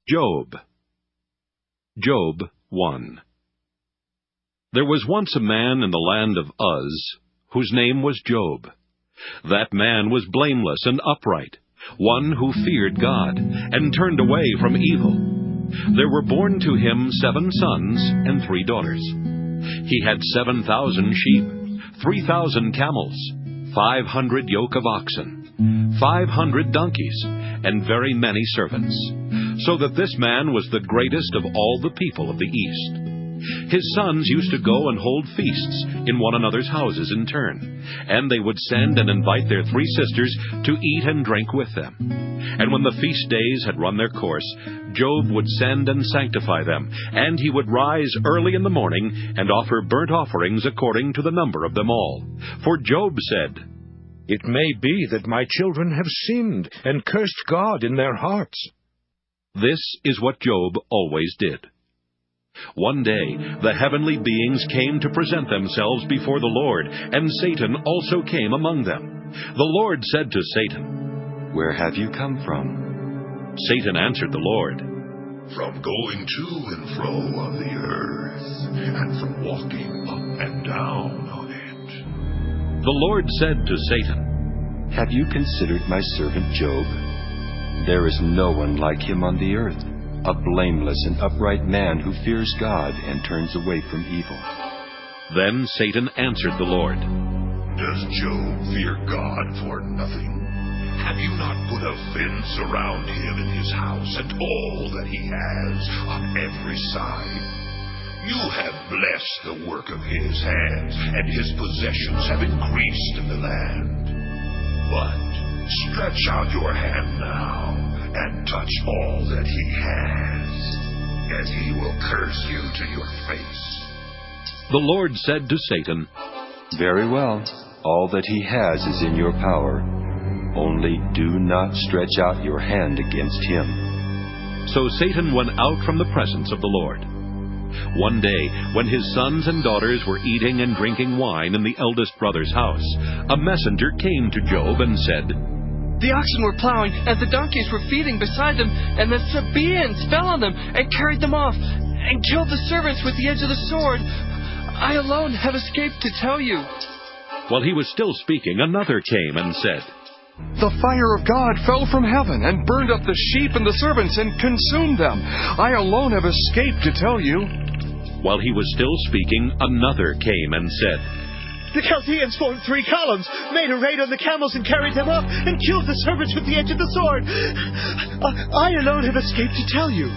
Job. Job 1. There was once a man in the land of Uz, whose name was Job. That man was blameless and upright, one who feared God, and turned away from evil. There were born to him 7 sons and 3 daughters. He had 7,000 sheep, 3,000 camels, 500 yoke of oxen, 500 donkeys, and very many servants, so that this man was the greatest of all the people of the East. His sons used to go and hold feasts in one another's houses in turn, and they would send and invite their 3 sisters to eat and drink with them. And when the feast days had run their course, Job would send and sanctify them, and he would rise early in the morning and offer burnt offerings according to the number of them all. For Job said, "It may be that my children have sinned and cursed God in their hearts." This is what Job always did. One day the heavenly beings came to present themselves before the Lord, and Satan also came among them. The Lord said to Satan, "Where have you come from?" Satan answered the Lord, "From going to and fro on the earth, and from walking up and down on it." The Lord said to Satan, "Have you considered my servant Job? There is no one like him on the earth, a blameless and upright man who fears God and turns away from evil." Then Satan answered the Lord, "Does Job fear God for nothing? Have you not put a fence around him and his house and all that he has on every side? You have blessed the work of his hands, and his possessions have increased in the land. But stretch out your hand now and touch all that he has, and he will curse you to your face." The Lord said to Satan, "Very well, all that he has is in your power. Only do not stretch out your hand against him." So Satan went out from the presence of the Lord. One day, when his sons and daughters were eating and drinking wine in the eldest brother's house, a messenger came to Job and said, "The oxen were plowing, and the donkeys were feeding beside them, and the Sabaeans fell on them and carried them off, and killed the servants with the edge of the sword. I alone have escaped to tell you." While he was still speaking, another came and said, "The fire of God fell from heaven and burned up the sheep and the servants and consumed them. I alone have escaped to tell you." While he was still speaking, another came and said, "The Chaldeans formed 3 columns, made a raid on the camels and carried them off, and killed the servants with the edge of the sword. I alone have escaped to tell you."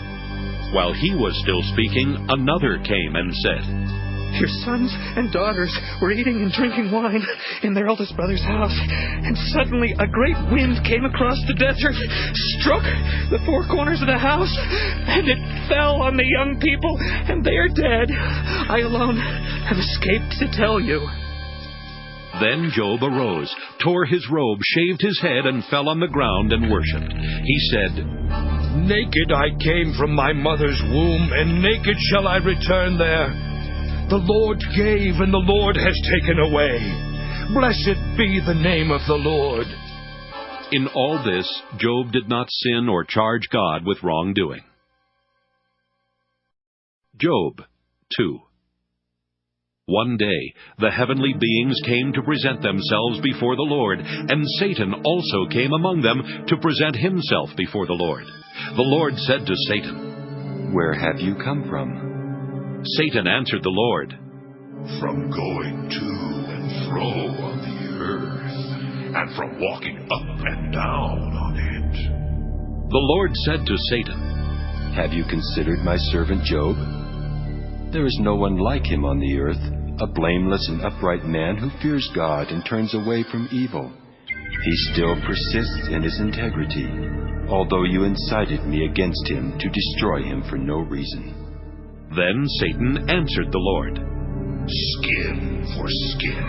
While he was still speaking, another came and said, "Your sons and daughters were eating and drinking wine in their eldest brother's house, and suddenly a great wind came across the desert, struck the 4 corners of the house, and it fell on the young people, and they are dead. I alone have escaped to tell you." Then Job arose, tore his robe, shaved his head, and fell on the ground and worshipped. He said, "Naked I came from my mother's womb, and naked shall I return there. The Lord gave, and the Lord has taken away. Blessed be the name of the Lord." In all this, Job did not sin or charge God with wrongdoing. Job 2. One day the heavenly beings came to present themselves before the Lord, and Satan also came among them to present himself before the Lord. The Lord said to Satan, "Where have you come from?" Satan answered the Lord, "From going to and fro on the earth, and from walking up and down on it." The Lord said to Satan, "Have you considered my servant Job? There is no one like him on the earth, a blameless and upright man who fears God and turns away from evil. He still persists in his integrity, although you incited me against him to destroy him for no reason." Then Satan answered the Lord, "Skin for skin.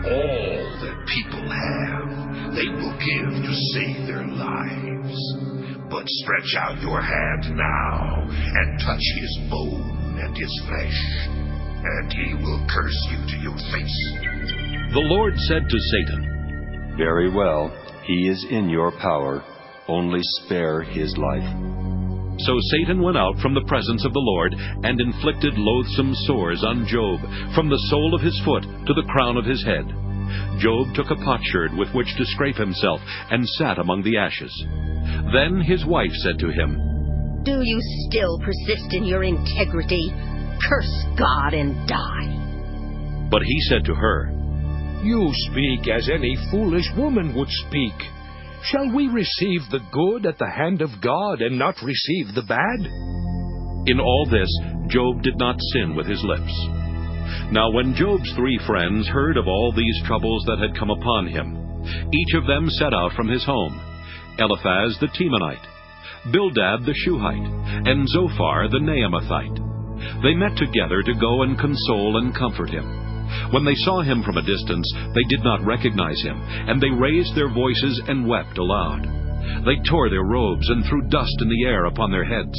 All that people have, they will give to save their lives. But stretch out your hand now and touch his bone and his flesh, and he will curse you to your face." The Lord said to Satan, "Very well, he is in your power. Only spare his life." So Satan went out from the presence of the Lord, and inflicted loathsome sores on Job, from the sole of his foot to the crown of his head. Job took a potsherd with which to scrape himself, and sat among the ashes. Then his wife said to him, "Do you still persist in your integrity? Curse God and die." But he said to her, You speak as any foolish woman would speak. Shall we receive the good at the hand of God and not receive the bad? In all this, Job did not sin with his lips. Now when Job's 3 friends heard of all these troubles that had come upon him, each of them set out from his home: Eliphaz the Temanite, Bildad the Shuhite, and Zophar the Naamathite. They met together to go and console and comfort him. When they saw him from a distance, they did not recognize him, and they raised their voices and wept aloud. They tore their robes and threw dust in the air upon their heads.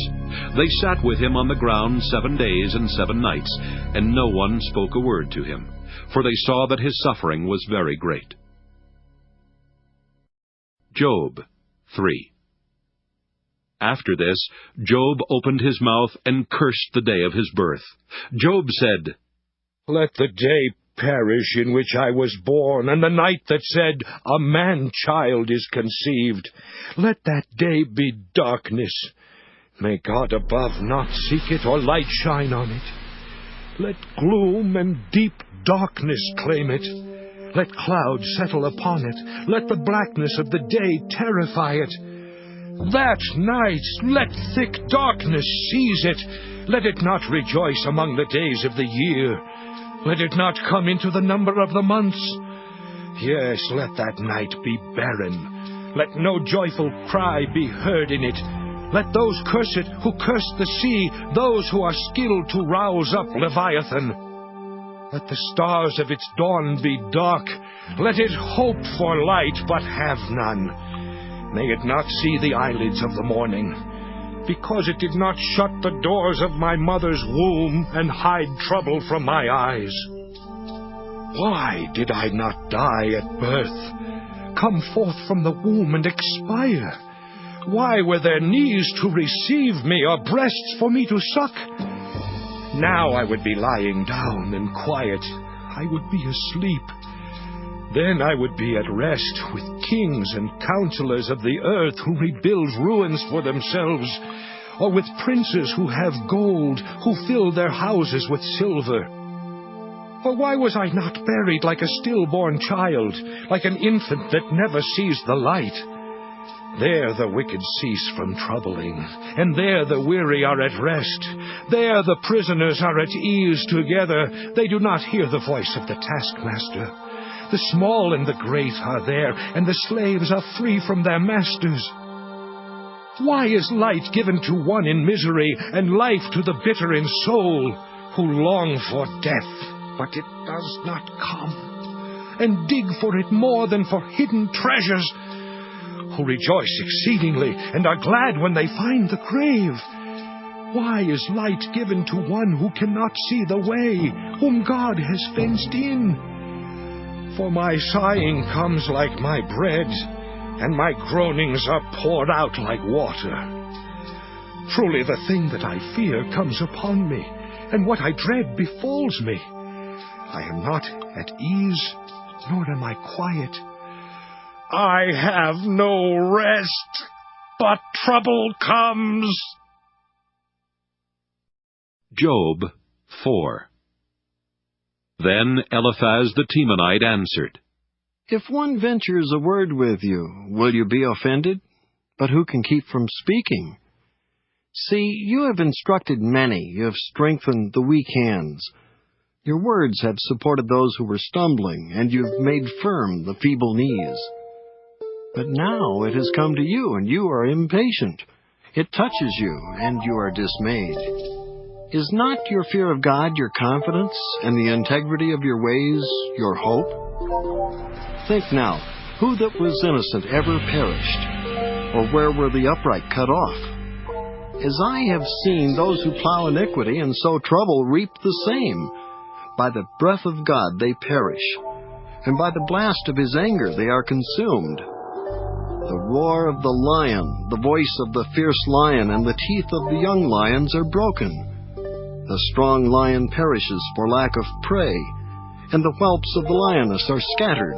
They sat with him on the ground 7 days and 7 nights, and no one spoke a word to him, for they saw that his suffering was very great. Job 3. After this, Job opened his mouth and cursed the day of his birth. Job said, Let the day perish in which I was born, and the night that said, A man-child is conceived. Let that day be darkness. May God above not seek it, or light shine on it. Let gloom and deep darkness claim it. Let clouds settle upon it. Let the blackness of the day terrify it. That night let thick darkness seize it. Let it not rejoice among the days of the year. Let it not come into the number of the months. Yes, let that night be barren. Let no joyful cry be heard in it. Let those curse it who curse the sea, those who are skilled to rouse up Leviathan. Let the stars of its dawn be dark. Let it hope for light, but have none. May it not see the eyelids of the morning, because it did not shut the doors of my mother's womb and hide trouble from my eyes. Why did I not die at birth, come forth from the womb and expire? Why were there knees to receive me, or breasts for me to suck? Now I would be lying down and quiet. I would be asleep. Then I would be at rest with kings and counselors of the earth who rebuild ruins for themselves, or with princes who have gold, who fill their houses with silver. Or why was I not buried like a stillborn child, like an infant that never sees the light? There the wicked cease from troubling, and there the weary are at rest. There the prisoners are at ease together. They do not hear the voice of the taskmaster. The small and the great are there, and the slaves are free from their masters. Why is light given to one in misery, and life to the bitter in soul, who long for death, but it does not come, and dig for it more than for hidden treasures, who rejoice exceedingly, and are glad when they find the grave? Why is light given to one who cannot see the way, whom God has fenced in? For my sighing comes like my bread, and my groanings are poured out like water. Truly the thing that I fear comes upon me, and what I dread befalls me. I am not at ease, nor am I quiet. I have no rest, but trouble comes. Job 4. Then Eliphaz the Temanite answered, If one ventures a word with you, will you be offended? But who can keep from speaking? See, you have instructed many, you have strengthened the weak hands. Your words have supported those who were stumbling, and you have made firm the feeble knees. But now it has come to you, and you are impatient. It touches you, and you are dismayed. Is not your fear of God your confidence, and the integrity of your ways your hope? Think now, who that was innocent ever perished? Or where were the upright cut off? As I have seen, those who plow iniquity and sow trouble reap the same. By the breath of God they perish, and by the blast of his anger they are consumed. The roar of the lion, the voice of the fierce lion, and the teeth of the young lions are broken. The strong lion perishes for lack of prey, and the whelps of the lioness are scattered.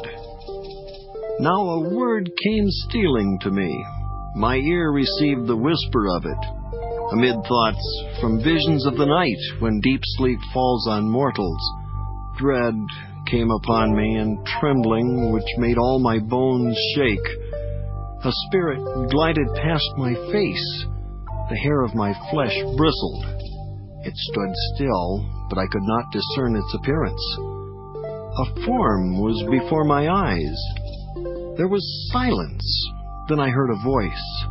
Now a word came stealing to me. My ear received the whisper of it. Amid thoughts from visions of the night, when deep sleep falls on mortals, dread came upon me, and trembling which made all my bones shake. A spirit glided past my face. The hair of my flesh bristled. It stood still, but I could not discern its appearance. A form was before my eyes. There was silence. Then I heard a voice.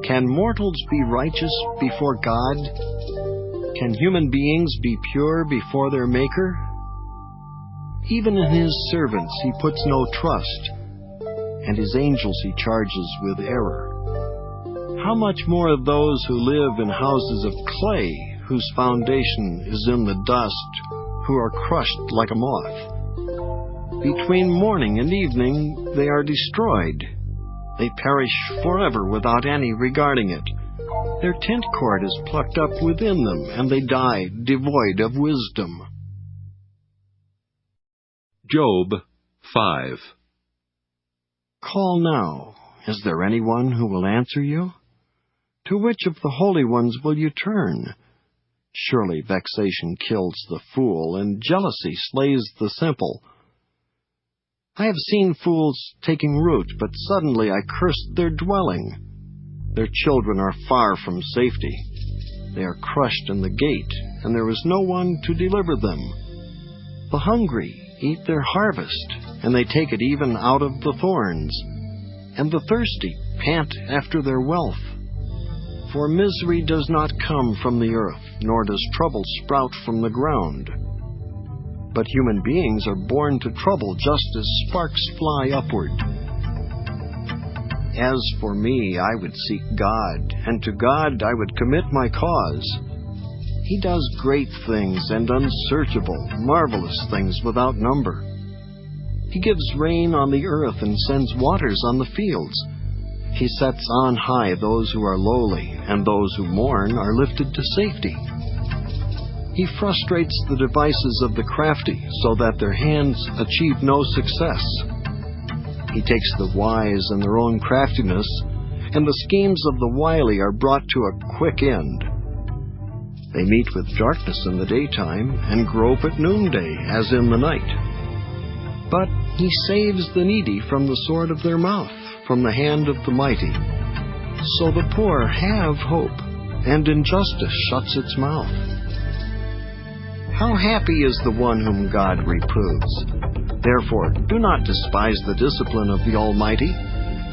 Can mortals be righteous before God? Can human beings be pure before their Maker? Even in his servants he puts no trust, and his angels he charges with error. How much more of those who live in houses of clay, whose foundation is in the dust, who are crushed like a moth. Between morning and evening they are destroyed. They perish forever without any regarding it. Their tent cord is plucked up within them, and they die devoid of wisdom. Job 5. Call now. Is there anyone who will answer you? To which of the holy ones will you turn? Surely vexation kills the fool, and jealousy slays the simple. I have seen fools taking root, but suddenly I cursed their dwelling. Their children are far from safety. They are crushed in the gate, and there is no one to deliver them. The hungry eat their harvest, and they take it even out of the thorns. And the thirsty pant after their wealth. For misery does not come from the earth, nor does trouble sprout from the ground. But human beings are born to trouble just as sparks fly upward. As for me, I would seek God, and to God I would commit my cause. He does great things and unsearchable, marvelous things without number. He gives rain on the earth and sends waters on the fields. He sets on high those who are lowly, and those who mourn are lifted to safety. He frustrates the devices of the crafty, so that their hands achieve no success. He takes the wise in their own craftiness, and the schemes of the wily are brought to a quick end. They meet with darkness in the daytime, and grope at noonday, as in the night. But he saves the needy from the sword of their mouth, from the hand of the mighty. So the poor have hope, and injustice shuts its mouth. How happy is the one whom God reproves! Therefore, do not despise the discipline of the Almighty,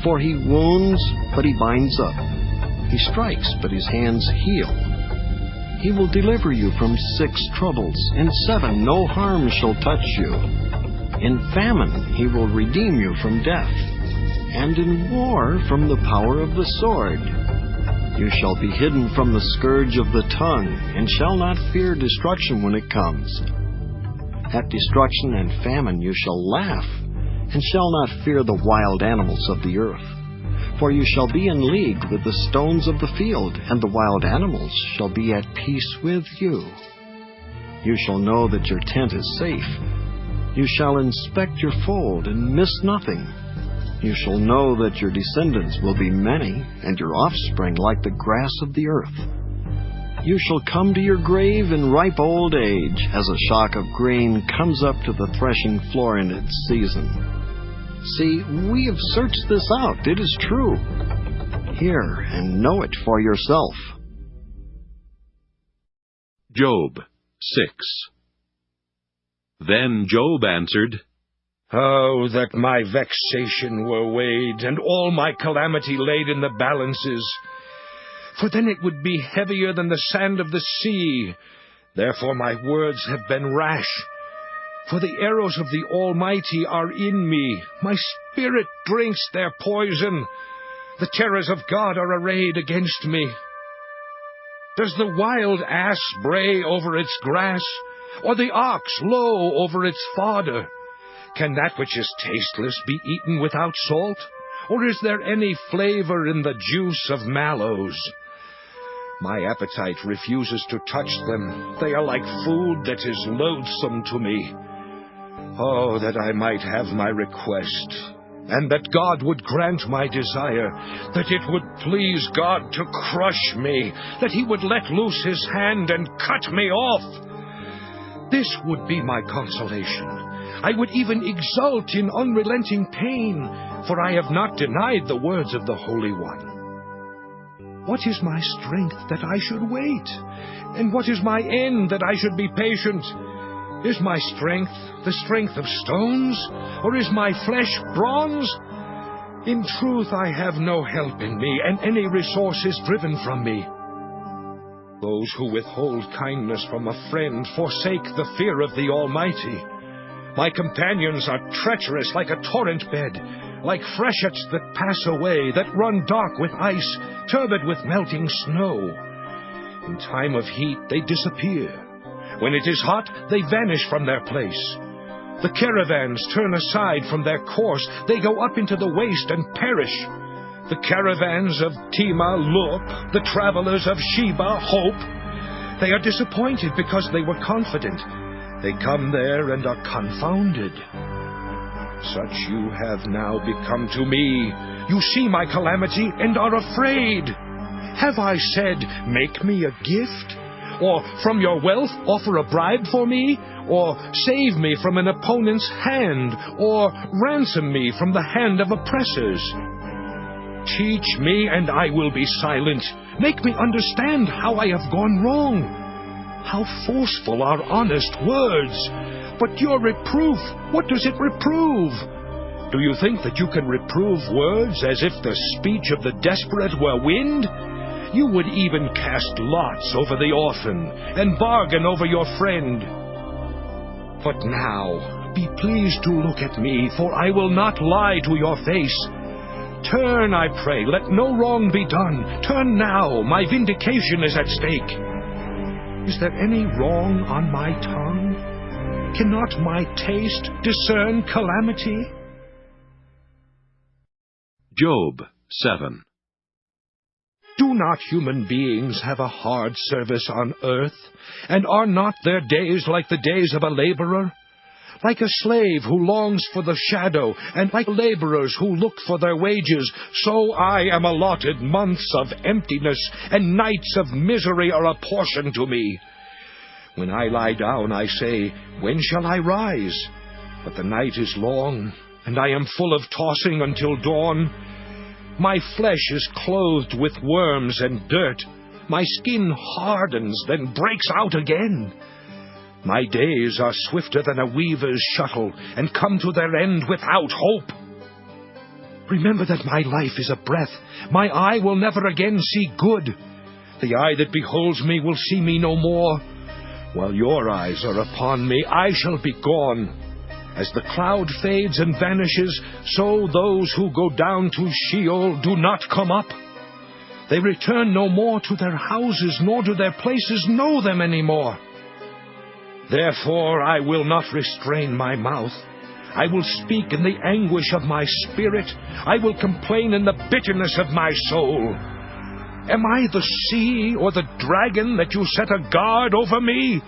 for he wounds, but he binds up. He strikes, but his hands heal. He will deliver you from 6 troubles. In 7 no harm shall touch you. In famine he will redeem you from death, and in war from the power of the sword. You shall be hidden from the scourge of the tongue, and shall not fear destruction when it comes. At destruction and famine you shall laugh, and shall not fear the wild animals of the earth. For you shall be in league with the stones of the field, and the wild animals shall be at peace with you. You shall know that your tent is safe. You shall inspect your fold and miss nothing. You shall know that your descendants will be many, and your offspring like the grass of the earth. You shall come to your grave in ripe old age, as a shock of grain comes up to the threshing floor in its season. See, we have searched this out. It is true. Hear and know it for yourself. Job 6. Then Job answered, Oh, that my vexation were weighed, and all my calamity laid in the balances. For then it would be heavier than the sand of the sea. Therefore my words have been rash. For the arrows of the Almighty are in me. My spirit drinks their poison. The terrors of God are arrayed against me. Does the wild ass bray over its grass, or the ox low over its fodder? Can that which is tasteless be eaten without salt? Or is there any flavor in the juice of mallows? My appetite refuses to touch them. They are like food that is loathsome to me. Oh, that I might have my request, and that God would grant my desire, that it would please God to crush me, that he would let loose his hand and cut me off. This would be my consolation. I would even exult in unrelenting pain, for I have not denied the words of the Holy One. What is my strength that I should wait? And what is my end that I should be patient? Is my strength the strength of stones, or is my flesh bronze? In truth, I have no help in me, and any resource is driven from me. Those who withhold kindness from a friend forsake the fear of the Almighty. My companions are treacherous like a torrent bed, like freshets that pass away, that run dark with ice, turbid with melting snow. In time of heat they disappear. When it is hot, they vanish from their place. The caravans turn aside from their course. They go up into the waste and perish. The caravans of Tema look. The travelers of Sheba hope. They are disappointed because they were confident. They come there and are confounded. Such you have now become to me. You see my calamity and are afraid. Have I said, make me a gift? Or from your wealth offer a bribe for me? Or save me from an opponent's hand? Or ransom me from the hand of oppressors? Teach me, and I will be silent. Make me understand how I have gone wrong. How forceful are honest words! But your reproof, what does it reprove? Do you think that you can reprove words as if the speech of the desperate were wind? You would even cast lots over the orphan, and bargain over your friend. But now, be pleased to look at me, for I will not lie to your face. Turn, I pray, let no wrong be done. Turn now, my vindication is at stake. Is there any wrong on my tongue? Cannot my taste discern calamity? Job 7. Do not human beings have a hard service on earth? And are not their days like the days of a laborer? Like a slave who longs for the shadow, and like laborers who look for their wages, so I am allotted months of emptiness, and nights of misery are apportioned to me. When I lie down, I say, when shall I rise? But the night is long, and I am full of tossing until dawn. My flesh is clothed with worms and dirt. My skin hardens, then breaks out again. My days are swifter than a weaver's shuttle, and come to their end without hope. Remember that my life is a breath. My eye will never again see good. The eye that beholds me will see me no more. While your eyes are upon me, I shall be gone. As the cloud fades and vanishes, so those who go down to Sheol do not come up. They return no more to their houses, nor do their places know them any more. Therefore I will not restrain my mouth. I will speak in the anguish of my spirit. I will complain in the bitterness of my soul. Am I the sea or the dragon that you set a guard over me?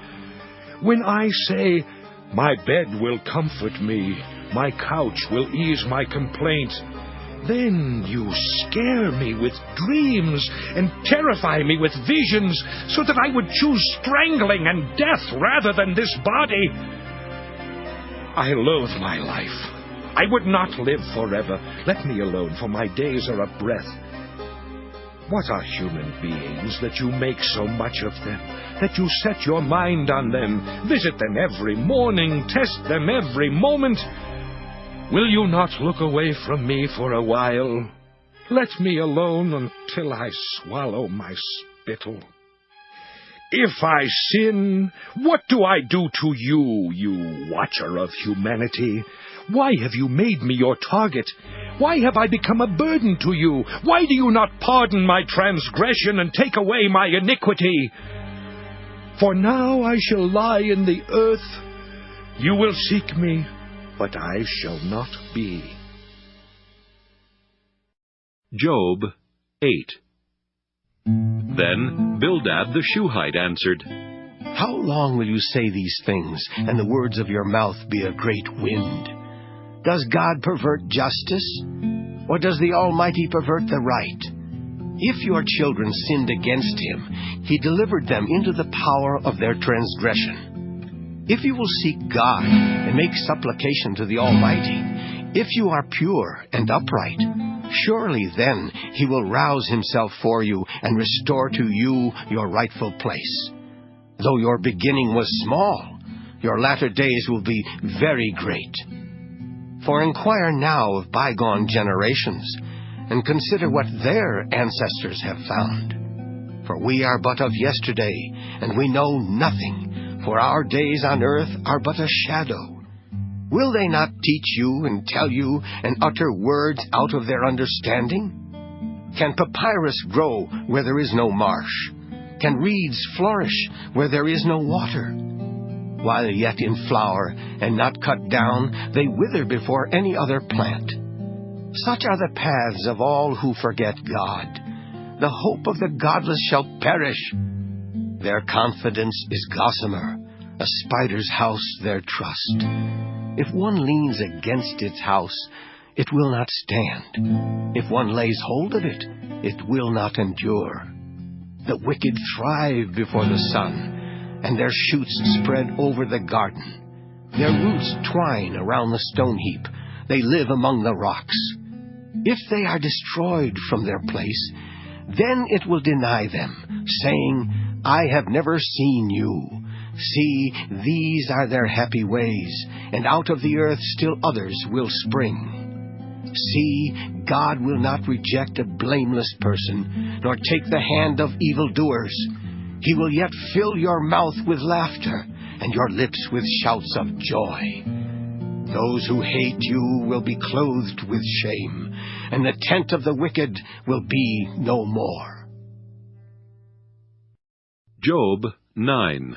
When I say, my bed will comfort me, my couch will ease my complaint, then you scare me with dreams and terrify me with visions, so that I would choose strangling and death rather than this body. I loathe my life. I would not live forever. Let me alone, for my days are a breath. What are human beings that you make so much of them, that you set your mind on them, visit them every morning, test them every moment? Will you not look away from me for a while? Let me alone until I swallow my spittle. If I sin, what do I do to you, you watcher of humanity? Why have you made me your target? Why have I become a burden to you? Why do you not pardon my transgression and take away my iniquity? For now I shall lie in the earth. You will seek me, but I shall not be. Job 8. Then Bildad the Shuhite answered, How long will you say these things, and the words of your mouth be a great wind? Does God pervert justice? Or does the Almighty pervert the right? If your children sinned against him, he delivered them into the power of their transgression. If you will seek God and make supplication to the Almighty, if you are pure and upright, surely then he will rouse himself for you and restore to you your rightful place. Though your beginning was small, your latter days will be very great. For inquire now of bygone generations, and consider what their ancestors have found. For we are but of yesterday, and we know nothing, for our days on earth are but a shadow. Will they not teach you and tell you and utter words out of their understanding? Can papyrus grow where there is no marsh? Can reeds flourish where there is no water? While yet in flower and not cut down, they wither before any other plant. Such are the paths of all who forget God. The hope of the godless shall perish. Their confidence is gossamer, a spider's house their trust. If one leans against its house, it will not stand. If one lays hold of it, it will not endure. The wicked thrive before the sun, and their shoots spread over the garden. Their roots twine around the stone heap. They live among the rocks. If they are destroyed from their place, then it will deny them, saying, I have never seen you. See, these are their happy ways, and out of the earth still others will spring. See, God will not reject a blameless person, nor take the hand of evildoers. He will yet fill your mouth with laughter, and your lips with shouts of joy. Those who hate you will be clothed with shame, and the tent of the wicked will be no more. Job 9.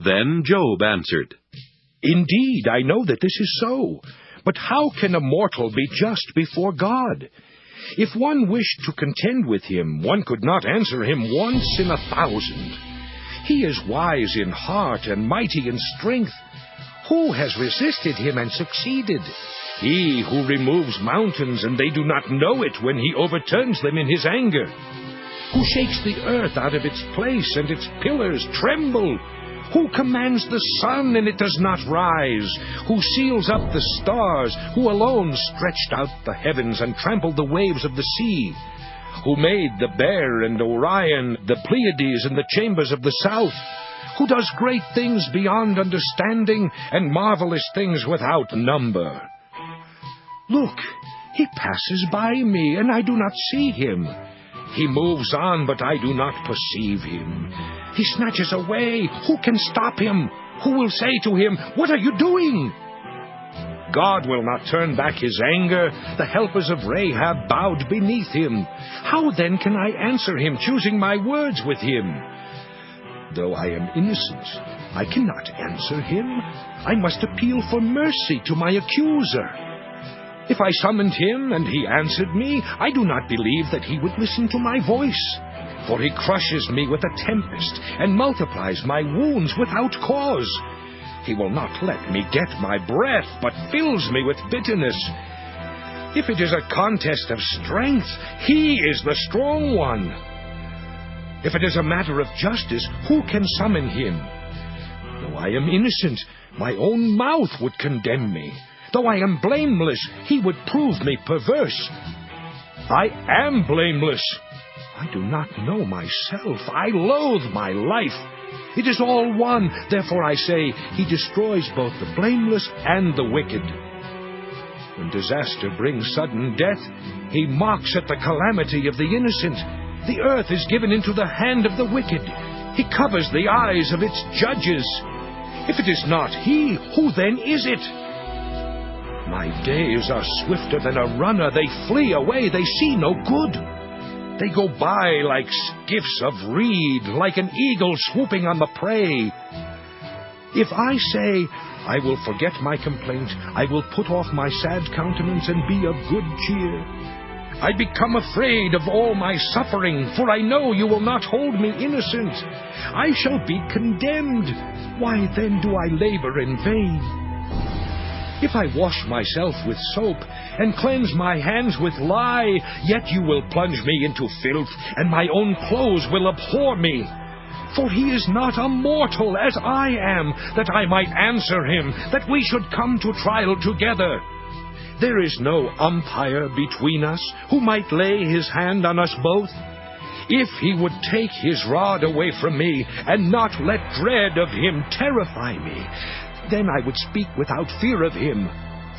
Then Job answered, Indeed, I know that this is so. But how can a mortal be just before God? If one wished to contend with him, one could not answer him once in 1,000. He is wise in heart and mighty in strength. Who has resisted him and succeeded? He who removes mountains, and they do not know it when he overturns them in his anger. Who shakes the earth out of its place, and its pillars tremble. Who commands the sun, and it does not rise? Who seals up the stars? Who alone stretched out the heavens and trampled the waves of the sea? Who made the Bear and Orion, the Pleiades and the chambers of the south? Who does great things beyond understanding, and marvelous things without number? Look, he passes by me, and I do not see him. He moves on, but I do not perceive him. He snatches away. Who can stop him? Who will say to him, What are you doing? God will not turn back his anger. The helpers of Rahab bowed beneath him. How then can I answer him, choosing my words with him? Though I am innocent, I cannot answer him. I must appeal for mercy to my accuser. If I summoned him and he answered me, I do not believe that he would listen to my voice. For he crushes me with a tempest and multiplies my wounds without cause. He will not let me get my breath, but fills me with bitterness. If it is a contest of strength, he is the strong one. If it is a matter of justice, who can summon him? Though I am innocent, my own mouth would condemn me. Though I am blameless, he would prove me perverse. I am blameless. I do not know myself. I loathe my life. It is all one. Therefore I say, he destroys both the blameless and the wicked. When disaster brings sudden death, he mocks at the calamity of the innocent. The earth is given into the hand of the wicked. He covers the eyes of its judges. If it is not he, who then is it? My days are swifter than a runner. They flee away. They see no good. They go by like skiffs of reed, like an eagle swooping on the prey. If I say, I will forget my complaint, I will put off my sad countenance and be of good cheer. I become afraid of all my suffering, for I know you will not hold me innocent. I shall be condemned. Why then do I labor in vain? If I wash myself with soap, and cleanse my hands with lye, yet you will plunge me into filth, and my own clothes will abhor me. For he is not a mortal as I am, that I might answer him, that we should come to trial together. There is no umpire between us, who might lay his hand on us both. If he would take his rod away from me, and not let dread of him terrify me, then I would speak without fear of him,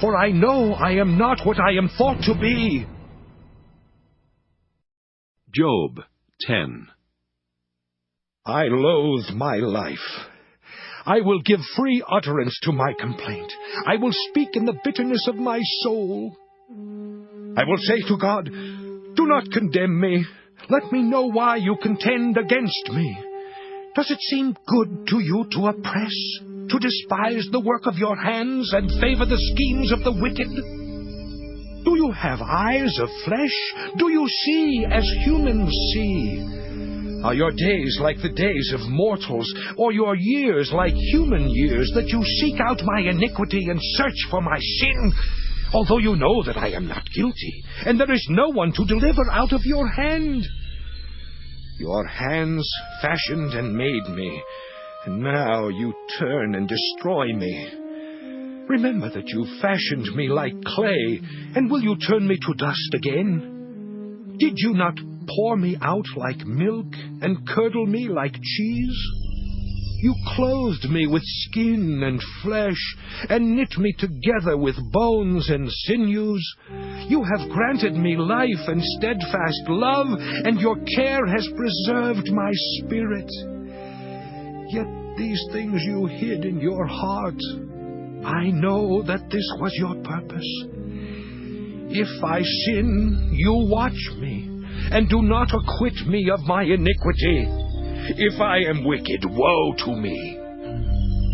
for I know I am not what I am thought to be. Job 10. I loathe my life. I will give free utterance to my complaint. I will speak in the bitterness of my soul. I will say to God, do not condemn me. Let me know why you contend against me. Does it seem good to you to oppress, to despise the work of your hands, and favor the schemes of the wicked? Do you have eyes of flesh? Do you see as humans see? Are your days like the days of mortals, or your years like human years, that you seek out my iniquity and search for my sin, although you know that I am not guilty, and there is no one to deliver out of your hand? Your hands fashioned and made me, and now you turn and destroy me. Remember that you fashioned me like clay, and will you turn me to dust again? Did you not pour me out like milk, and curdle me like cheese? You clothed me with skin and flesh, and knit me together with bones and sinews. You have granted me life and steadfast love, and your care has preserved my spirit. Yet these things you hid in your heart. I know that this was your purpose. If I sin, you watch me, and do not acquit me of my iniquity. If I am wicked, woe to me.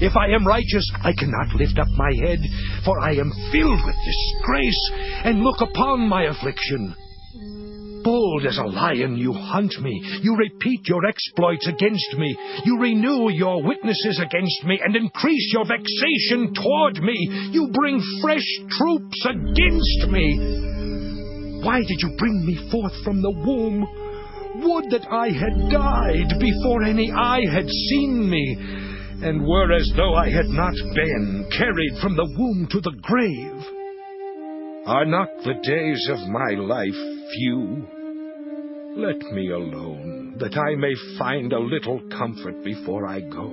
If I am righteous, I cannot lift up my head, for I am filled with disgrace, and look upon my affliction. Bold as a lion you hunt me, you repeat your exploits against me, you renew your witnesses against me, and increase your vexation toward me. You bring fresh troops against me. Why did you bring me forth from the womb? Would that I had died before any eye had seen me, and were as though I had not been carried from the womb to the grave. Are not the days of my life few? Let me alone, that I may find a little comfort before I go,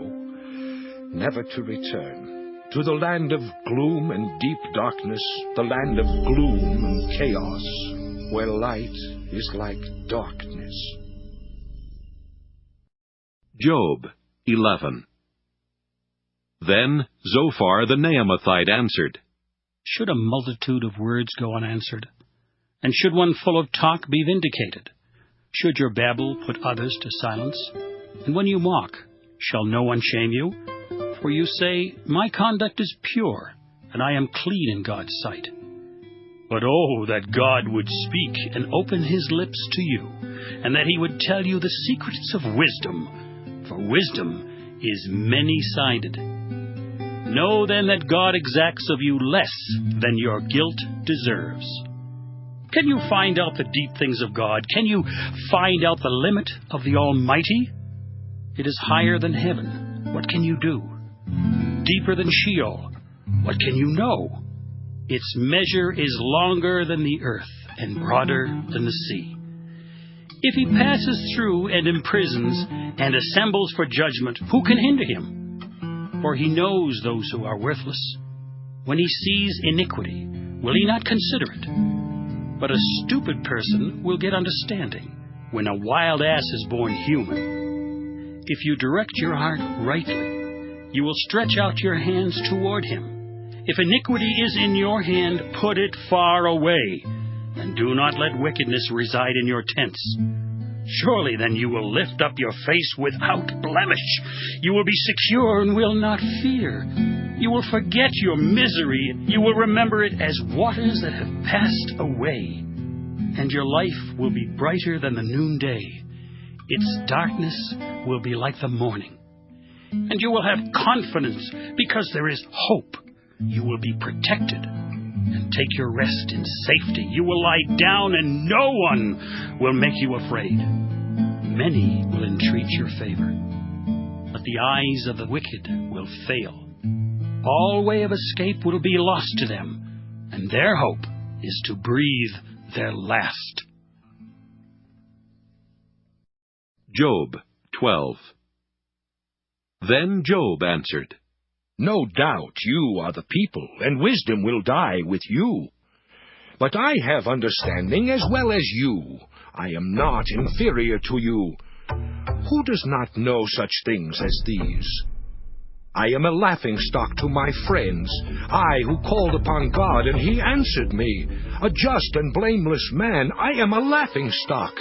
never to return, to the land of gloom and deep darkness, the land of gloom and chaos, where light is like darkness. Job 11. Then Zophar the Naamathite answered, Should a multitude of words go unanswered? And should one full of talk be vindicated? Should your babble put others to silence? And when you mock, shall no one shame you? For you say, My conduct is pure, and I am clean in God's sight. But oh, that God would speak and open his lips to you, and that he would tell you the secrets of wisdom, for wisdom is many-sided. Know then that God exacts of you less than your guilt deserves. Can you find out the deep things of God? Can you find out the limit of the Almighty? It is higher than heaven. What can you do? Deeper than Sheol. What can you know? Its measure is longer than the earth and broader than the sea. If he passes through and imprisons and assembles for judgment, who can hinder him? For he knows those who are worthless. When he sees iniquity, will he not consider it? But a stupid person will get understanding when a wild ass is born human. If you direct your heart rightly, you will stretch out your hands toward him. If iniquity is in your hand, put it far away, and do not let wickedness reside in your tents. Surely then you will lift up your face without blemish. You will be secure and will not fear. You will forget your misery. You will remember it as waters that have passed away. and your life will be brighter than the noonday. Its darkness will be like the morning. And you will have confidence because there is hope. You will be protected and take your rest in safety. You will lie down and no one will make you afraid. Many will entreat your favor, but the eyes of the wicked will fail. All way of escape will be lost to them, and their hope is to breathe their last. Job 12. Then Job answered, No doubt you are the people, and wisdom will die with you. But I have understanding as well as you. I am not inferior to you. Who does not know such things as these? I am a laughingstock to my friends, I who called upon God, and he answered me. A just and blameless man, I am a laughingstock.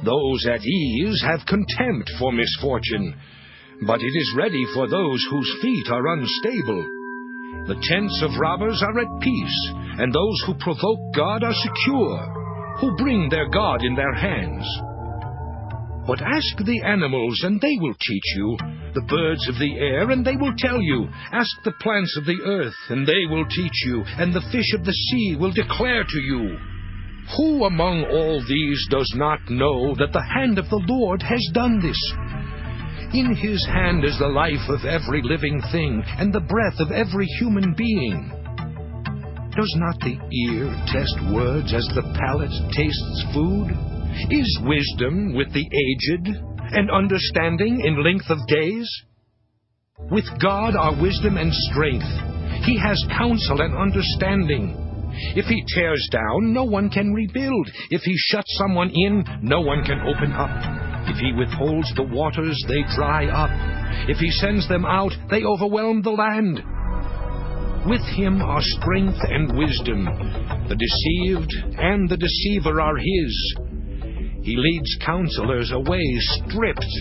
Those at ease have contempt for misfortune, but it is ready for those whose feet are unstable. The tents of robbers are at peace, and those who provoke God are secure, who bring their God in their hands. But ask the animals, and they will teach you, the birds of the air, and they will tell you. Ask the plants of the earth, and they will teach you, and the fish of the sea will declare to you. Who among all these does not know that the hand of the Lord has done this? In his hand is the life of every living thing, and the breath of every human being. Does not the ear test words as the palate tastes food? Is wisdom with the aged, and understanding in length of days? With God are wisdom and strength. He has counsel and understanding. If he tears down, no one can rebuild. If he shuts someone in, no one can open up. If he withholds the waters, they dry up. If he sends them out, they overwhelm the land. With him are strength and wisdom. The deceived and the deceiver are his. He leads counselors away stripped,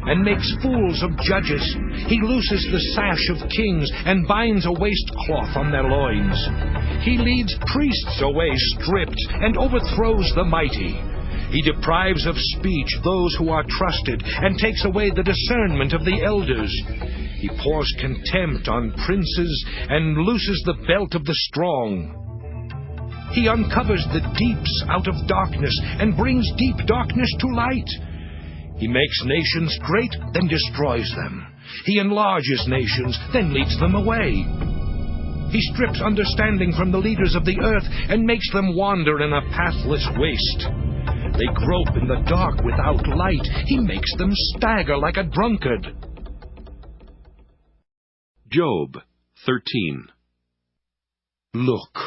and makes fools of judges. He looses the sash of kings, and binds a waistcloth on their loins. He leads priests away stripped, and overthrows the mighty. He deprives of speech those who are trusted, and takes away the discernment of the elders. He pours contempt on princes, and looses the belt of the strong. He uncovers the deeps out of darkness, and brings deep darkness to light. He makes nations great, then destroys them. He enlarges nations, then leads them away. He strips understanding from the leaders of the earth, and makes them wander in a pathless waste. They grope in the dark without light. He makes them stagger like a drunkard. Job 13. Look,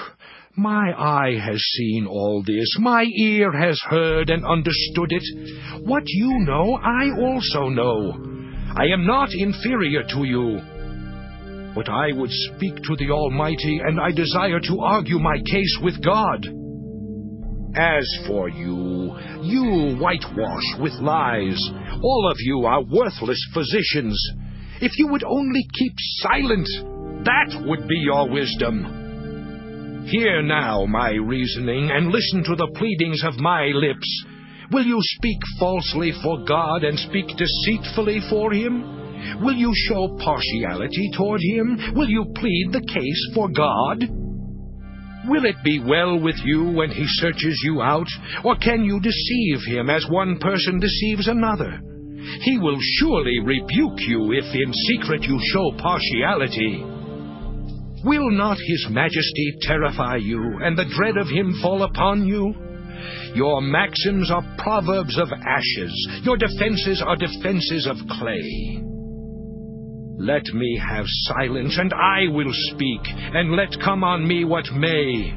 my eye has seen all this, my ear has heard and understood it. What you know, I also know. I am not inferior to you. But I would speak to the Almighty, and I desire to argue my case with God. As for you, you whitewash with lies. All of you are worthless physicians. If you would only keep silent, that would be your wisdom. Hear now my reasoning, and listen to the pleadings of my lips. Will you speak falsely for God, and speak deceitfully for him? Will you show partiality toward him? Will you plead the case for God? Will it be well with you when he searches you out, or can you deceive him as one person deceives another? He will surely rebuke you if in secret you show partiality. Will not his majesty terrify you, and the dread of him fall upon you? Your maxims are proverbs of ashes. Your defenses are defenses of clay. Let me have silence, and I will speak, and let come on me what may.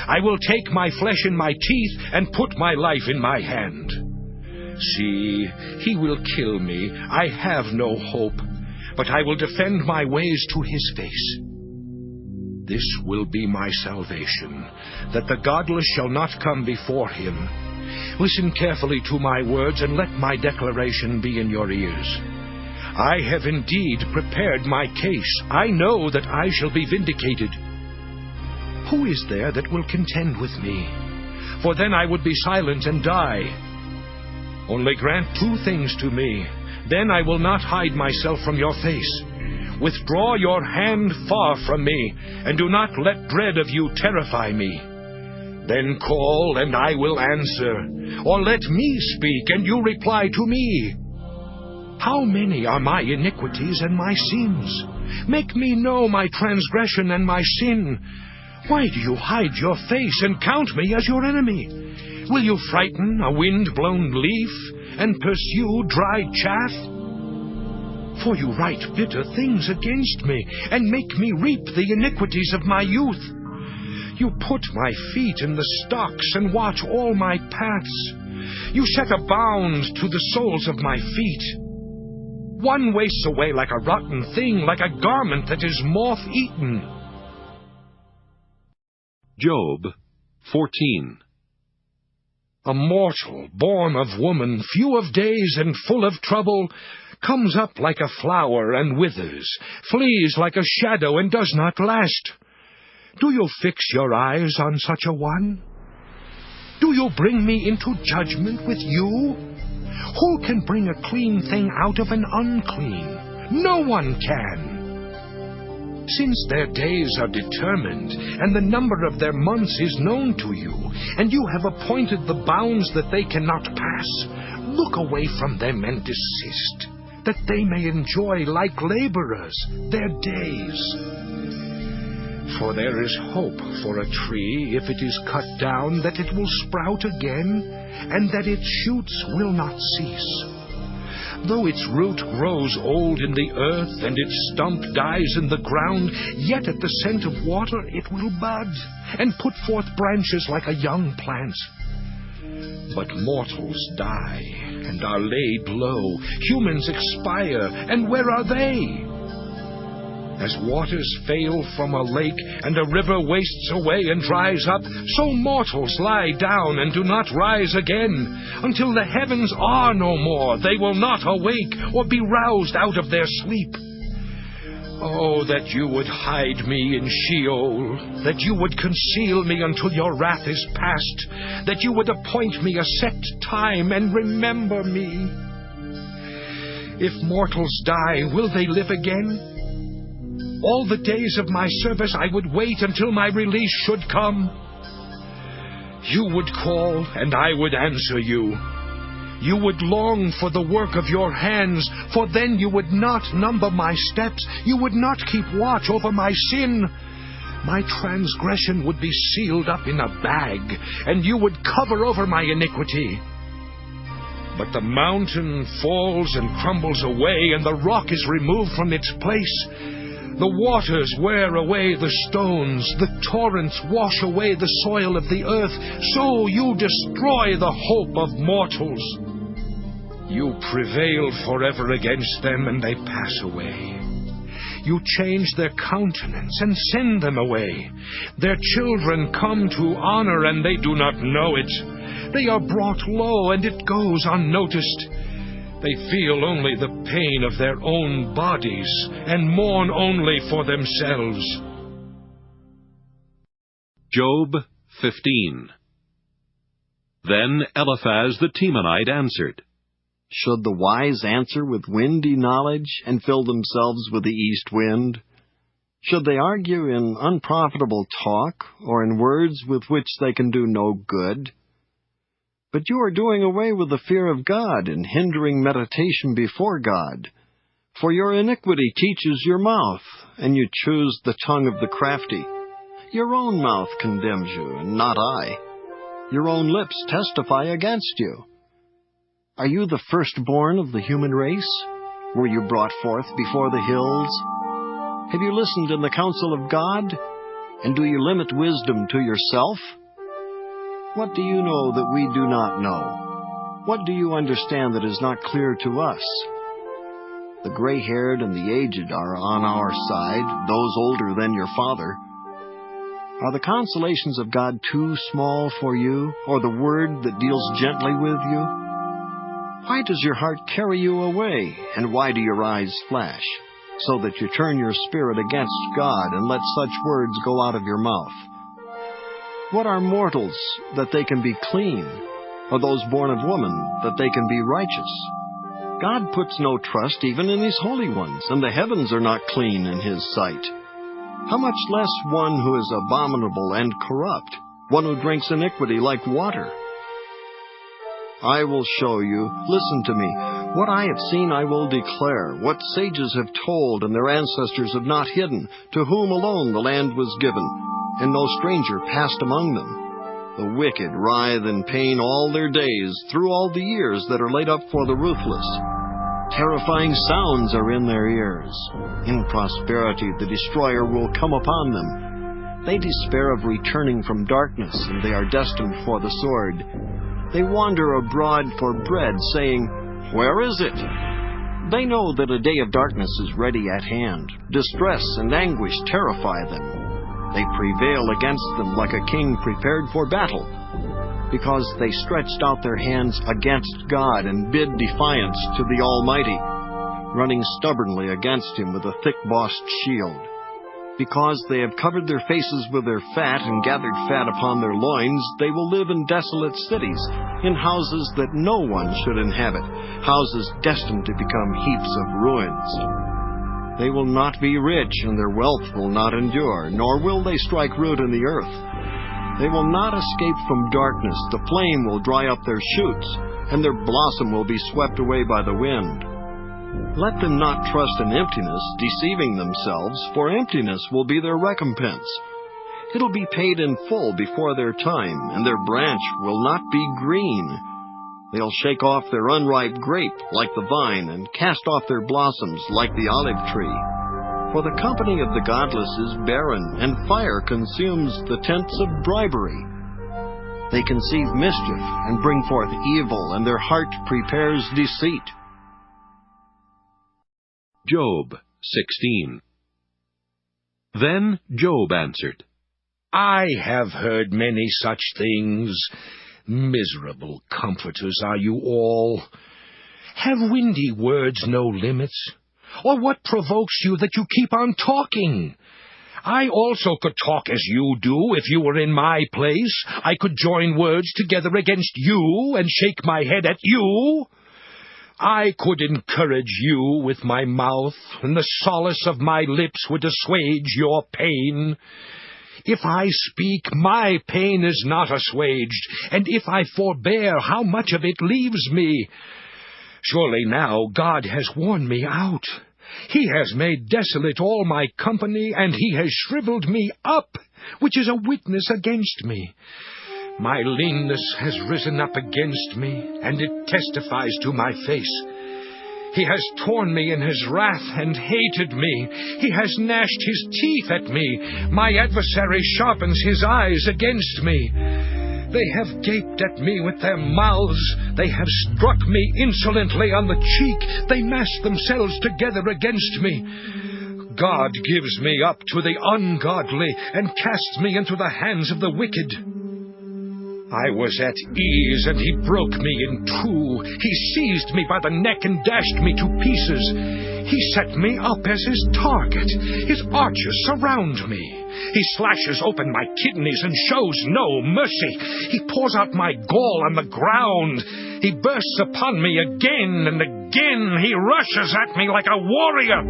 I will take my flesh in my teeth, and put my life in my hand. See, he will kill me. I have no hope, but I will defend my ways to his face. This will be my salvation, that the godless shall not come before him. Listen carefully to my words, and let my declaration be in your ears. I have indeed prepared my case. I know that I shall be vindicated. Who is there that will contend with me? for then I would be silent and die. Only grant 2 things to me, then I will not hide myself from your face. Withdraw your hand far from me, and do not let dread of you terrify me. Then call, and I will answer, or let me speak, and you reply to me. How many are my iniquities and my sins? Make me know my transgression and my sin. Why do you hide your face and count me as your enemy? Will you frighten a wind-blown leaf and pursue dry chaff? For you write bitter things against me, and make me reap the iniquities of my youth. You put my feet in the stocks, and watch all my paths. You set a bound to the soles of my feet. One wastes away like a rotten thing, like a garment that is moth-eaten. Job 14. A mortal, born of woman, few of days and full of trouble, comes up like a flower and withers, flees like a shadow and does not last. Do you fix your eyes on such a one? Do you bring me into judgment with you? Who can bring a clean thing out of an unclean? No one can. Since their days are determined, and the number of their months is known to you, and you have appointed the bounds that they cannot pass, look away from them and desist, that they may enjoy like laborers their days. For there is hope for a tree, if it is cut down, that it will sprout again, and that its shoots will not cease. Though its root grows old in the earth, and its stump dies in the ground, yet at the scent of water it will bud, and put forth branches like a young plant. But mortals die, and are laid low. Humans expire, and where are they? As waters fail from a lake, and a river wastes away and dries up, so mortals lie down and do not rise again. Until the heavens are no more, they will not awake or be roused out of their sleep. Oh, that you would hide me in Sheol, that you would conceal me until your wrath is past, that you would appoint me a set time and remember me. If mortals die, will they live again? All the days of my service I would wait until my release should come. You would call, and I would answer you. You would long for the work of your hands, for then you would not number my steps. You would not keep watch over my sin. My transgression would be sealed up in a bag, and you would cover over my iniquity. But the mountain falls and crumbles away, and the rock is removed from its place. The waters wear away the stones, the torrents wash away the soil of the earth, so you destroy the hope of mortals. You prevail forever against them, and they pass away. You change their countenance and send them away. Their children come to honor, and they do not know it. They are brought low, and it goes unnoticed. They feel only the pain of their own bodies, and mourn only for themselves. Job 15. Then Eliphaz the Temanite answered, Should the wise answer with windy knowledge, and fill themselves with the east wind? Should they argue in unprofitable talk, or in words with which they can do no good? But you are doing away with the fear of God, and hindering meditation before God. For your iniquity teaches your mouth, and you choose the tongue of the crafty. Your own mouth condemns you, and not I. Your own lips testify against you. Are you the firstborn of the human race? Were you brought forth before the hills? Have you listened in the counsel of God? And do you limit wisdom to yourself? What do you know that we do not know? What do you understand that is not clear to us? The gray-haired and the aged are on our side, those older than your father. Are the consolations of God too small for you, or the word that deals gently with you? Why does your heart carry you away, and why do your eyes flash, so that you turn your spirit against God and let such words go out of your mouth? What are mortals that they can be clean, or those born of woman that they can be righteous? God puts no trust even in His holy ones, and the heavens are not clean in His sight. How much less one who is abominable and corrupt, one who drinks iniquity like water? I will show you, listen to me, what I have seen I will declare, what sages have told and their ancestors have not hidden, to whom alone the land was given, and no stranger passed among them. The wicked writhe in pain all their days, through all the years that are laid up for the ruthless. Terrifying sounds are in their ears. In prosperity the destroyer will come upon them. They despair of returning from darkness, and they are destined for the sword. They wander abroad for bread, saying, "Where is it?" They know that a day of darkness is ready at hand. Distress and anguish terrify them. They prevail against them like a king prepared for battle, because they stretched out their hands against God and bid defiance to the Almighty, running stubbornly against Him with a thick-bossed shield. Because they have covered their faces with their fat and gathered fat upon their loins, they will live in desolate cities, in houses that no one should inhabit, houses destined to become heaps of ruins. They will not be rich, and their wealth will not endure, nor will they strike root in the earth. They will not escape from darkness, the flame will dry up their shoots, and their blossom will be swept away by the wind. Let them not trust in emptiness, deceiving themselves, for emptiness will be their recompense. It'll be paid in full before their time, and their branch will not be green. They'll shake off their unripe grape like the vine, and cast off their blossoms like the olive tree. For the company of the godless is barren, and fire consumes the tents of bribery. They conceive mischief and bring forth evil, and their heart prepares deceit. Job 16. Then Job answered, I have heard many such things. Miserable comforters are you all. Have windy words no limits? Or what provokes you that you keep on talking? I also could talk as you do if you were in my place. I could join words together against you and shake my head at you. I could encourage you with my mouth, and the solace of my lips would assuage your pain. If I speak, my pain is not assuaged, and if I forbear, how much of it leaves me? Surely now God has worn me out. He has made desolate all my company, and He has shriveled me up, which is a witness against me. My leanness has risen up against me, and it testifies to my face. He has torn me in His wrath and hated me. He has gnashed His teeth at me. My adversary sharpens his eyes against me. They have gaped at me with their mouths. They have struck me insolently on the cheek. They mass themselves together against me. God gives me up to the ungodly and casts me into the hands of the wicked. I was at ease, and He broke me in two. He seized me by the neck and dashed me to pieces. He set me up as His target. His archers surround me. He slashes open my kidneys and shows no mercy. He pours out my gall on the ground. He bursts upon me again and again. He rushes at me like a warrior.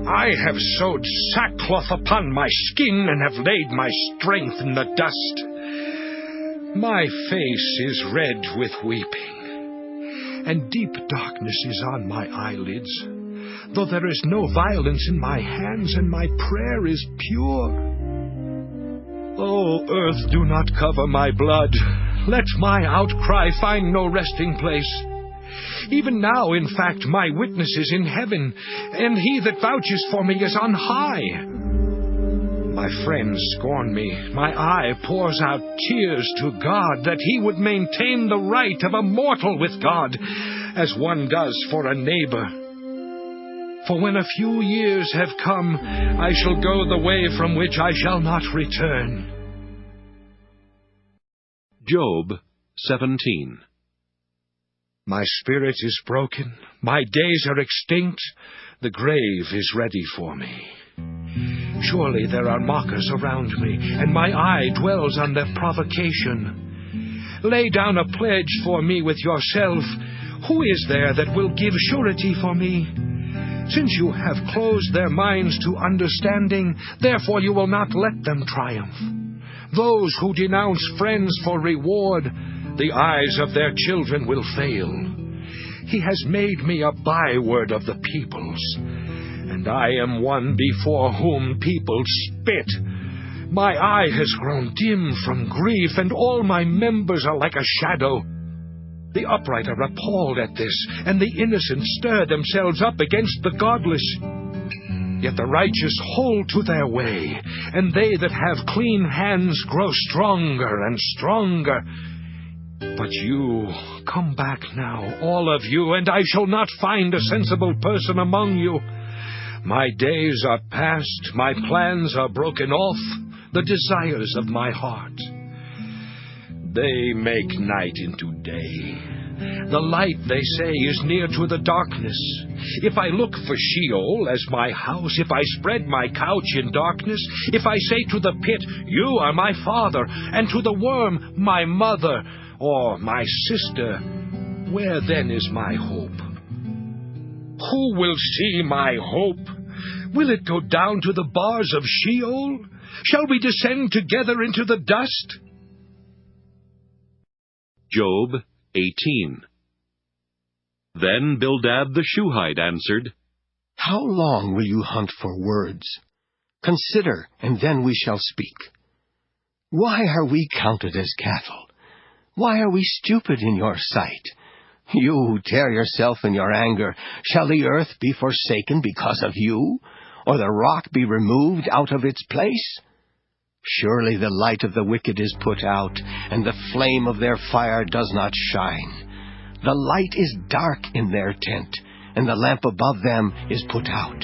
I have sewed sackcloth upon my skin and have laid my strength in the dust. My face is red with weeping, and deep darkness is on my eyelids, though there is no violence in my hands, and my prayer is pure. O earth, do not cover my blood. Let my outcry find no resting place. Even now, in fact, my witness is in heaven, and He that vouches for me is on high. My friends scorn me. My eye pours out tears to God, that He would maintain the right of a mortal with God, as one does for a neighbor. For when a few years have come, I shall go the way from which I shall not return. Job 17. My spirit is broken. My days are extinct. The grave is ready for me. Surely there are mockers around me, and my eye dwells on their provocation. Lay down a pledge for me with yourself. Who is there that will give surety for me? Since you have closed their minds to understanding, therefore you will not let them triumph. Those who denounce friends for reward, the eyes of their children will fail. He has made me a byword of the peoples, and I am one before whom people spit. My eye has grown dim from grief, and all my members are like a shadow. The upright are appalled at this, and the innocent stir themselves up against the godless. Yet the righteous hold to their way, and they that have clean hands grow stronger and stronger. But you, come back now, all of you, and I shall not find a sensible person among you. My days are past, my plans are broken off, the desires of my heart. They make night into day. The light, they say, is near to the darkness. If I look for Sheol as my house, if I spread my couch in darkness, if I say to the pit, you are my father, and to the worm, my mother, or my sister, where then is my hope? Who will see my hope? Will it go down to the bars of Sheol? Shall we descend together into the dust? Job 18. Then Bildad the Shuhite answered, How long will you hunt for words? Consider, and then we shall speak. Why are we counted as cattle? Why are we stupid in your sight? You who tear yourself in your anger, shall the earth be forsaken because of you, or the rock be removed out of its place? Surely the light of the wicked is put out, and the flame of their fire does not shine. The light is dark in their tent, and the lamp above them is put out.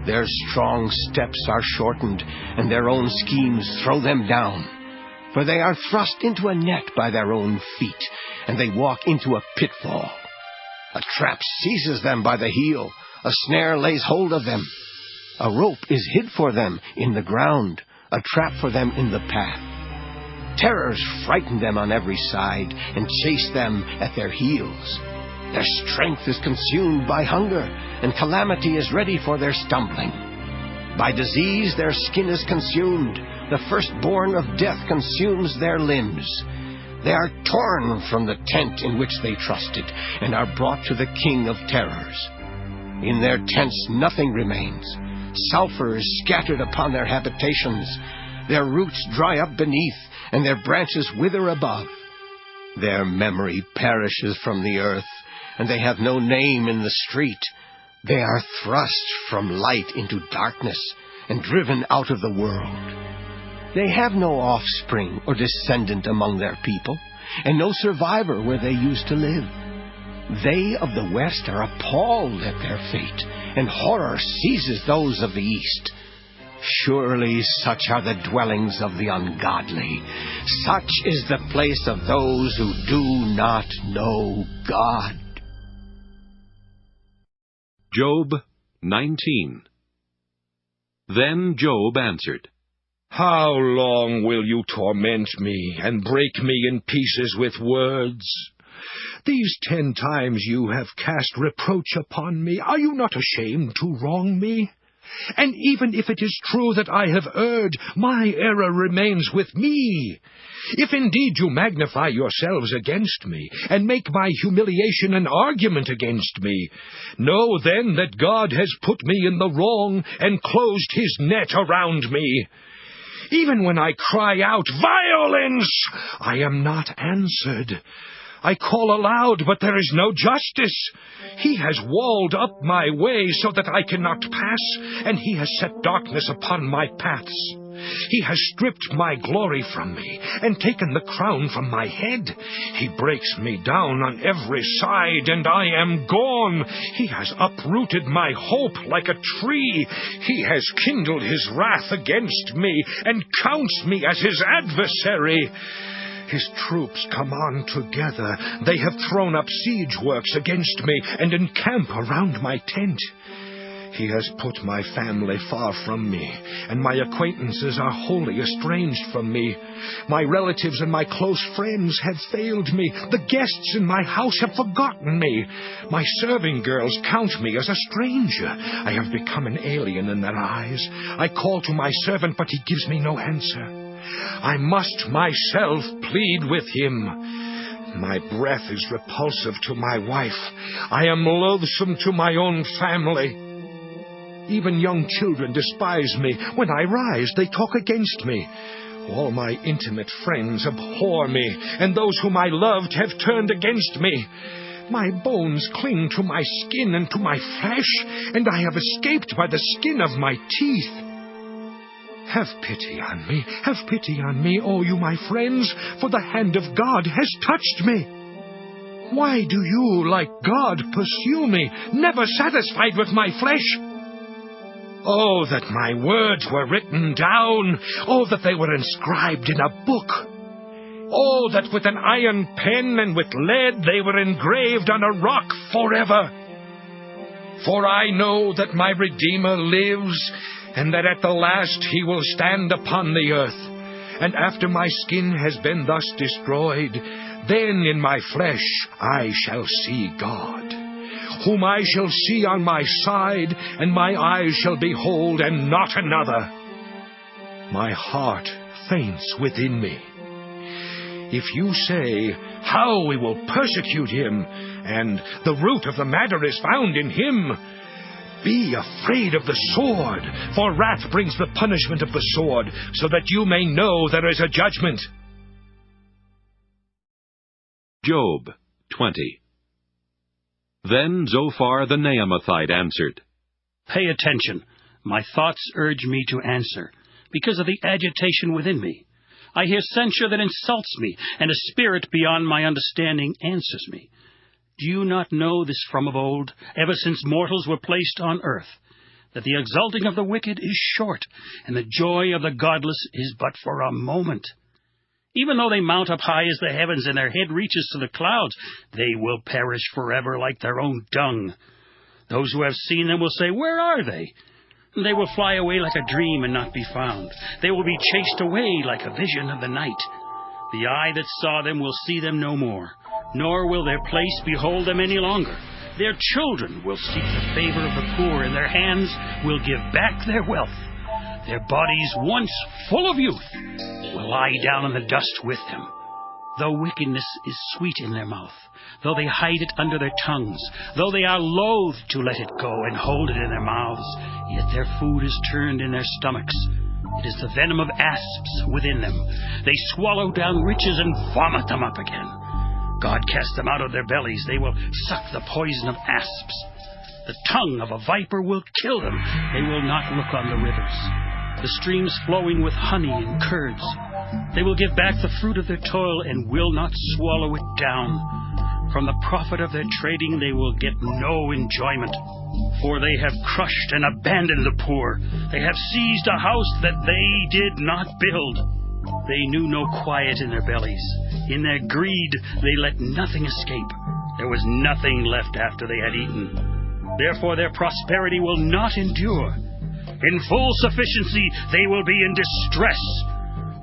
Their strong steps are shortened, and their own schemes throw them down. For they are thrust into a net by their own feet, and they walk into a pitfall. A trap seizes them by the heel, a snare lays hold of them. A rope is hid for them in the ground, a trap for them in the path. Terrors frighten them on every side, and chase them at their heels. Their strength is consumed by hunger, and calamity is ready for their stumbling. By disease their skin is consumed, the firstborn of death consumes their limbs. They are torn from the tent in which they trusted, and are brought to the king of terrors. In their tents nothing remains. Sulfur is scattered upon their habitations. Their roots dry up beneath, and their branches wither above. Their memory perishes from the earth, and they have no name in the street. They are thrust from light into darkness, and driven out of the world. They have no offspring or descendant among their people, and no survivor where they used to live. They of the west are appalled at their fate, and horror seizes those of the east. Surely such are the dwellings of the ungodly. Such is the place of those who do not know God. Job 19. Then Job answered, How long will you torment me and break me in pieces with words? These 10 times you have cast reproach upon me. Are you not ashamed to wrong me? And even if it is true that I have erred, my error remains with me. If indeed you magnify yourselves against me, and make my humiliation an argument against me, know then that God has put me in the wrong, and closed his net around me. Even when I cry out, violence, I am not answered. I call aloud, but there is no justice. He has walled up my way so that I cannot pass, and he has set darkness upon my paths. He has stripped my glory from me, and taken the crown from my head. He breaks me down on every side, and I am gone. He has uprooted my hope like a tree. He has kindled his wrath against me, and counts me as his adversary. His troops come on together. They have thrown up siege works against me, and encamp around my tent. He has put my family far from me, and my acquaintances are wholly estranged from me. My relatives and my close friends have failed me. The guests in my house have forgotten me. My serving girls count me as a stranger. I have become an alien in their eyes. I call to my servant, but he gives me no answer. I must myself plead with him. My breath is repulsive to my wife. I am loathsome to my own family. Even young children despise me. When I rise, they talk against me. All my intimate friends abhor me, and those whom I loved have turned against me. My bones cling to my skin and to my flesh, and I have escaped by the skin of my teeth. Have pity on me, have pity on me, O you my friends, for the hand of God has touched me. Why do you, like God, pursue me, never satisfied with my flesh? Oh, that my words were written down! Oh, that they were inscribed in a book! Oh, that with an iron pen and with lead they were engraved on a rock forever! For I know that my Redeemer lives, and that at the last he will stand upon the earth. And after my skin has been thus destroyed, then in my flesh I shall see God, whom I shall see on my side, and my eyes shall behold, and not another. My heart faints within me. If you say, how we will persecute him, and the root of the matter is found in him, be afraid of the sword, for wrath brings the punishment of the sword, so that you may know there is a judgment. Job 20. Then Zophar the Naamathite answered, Pay attention. My thoughts urge me to answer, because of the agitation within me. I hear censure that insults me, and a spirit beyond my understanding answers me. Do you not know this from of old, ever since mortals were placed on earth, that the exulting of the wicked is short, and the joy of the godless is but for a moment? Even though they mount up high as the heavens, and their head reaches to the clouds, they will perish forever like their own dung. Those who have seen them will say, Where are they? And they will fly away like a dream and not be found. They will be chased away like a vision of the night. The eye that saw them will see them no more, nor will their place behold them any longer. Their children will seek the favor of the poor, and their hands will give back their wealth. Their bodies, once full of youth, will lie down in the dust with them. Though wickedness is sweet in their mouth, though they hide it under their tongues, though they are loath to let it go and hold it in their mouths, yet their food is turned in their stomachs. It is the venom of asps within them. They swallow down riches and vomit them up again. God cast them out of their bellies. They will suck the poison of asps. The tongue of a viper will kill them. They will not look on the rivers, the streams flowing with honey and curds. They will give back the fruit of their toil and will not swallow it down. From the profit of their trading they will get no enjoyment, for they have crushed and abandoned the poor. They have seized a house that they did not build. They knew no quiet in their bellies. In their greed they let nothing escape. There was nothing left after they had eaten. Therefore their prosperity will not endure. In full sufficiency they will be in distress.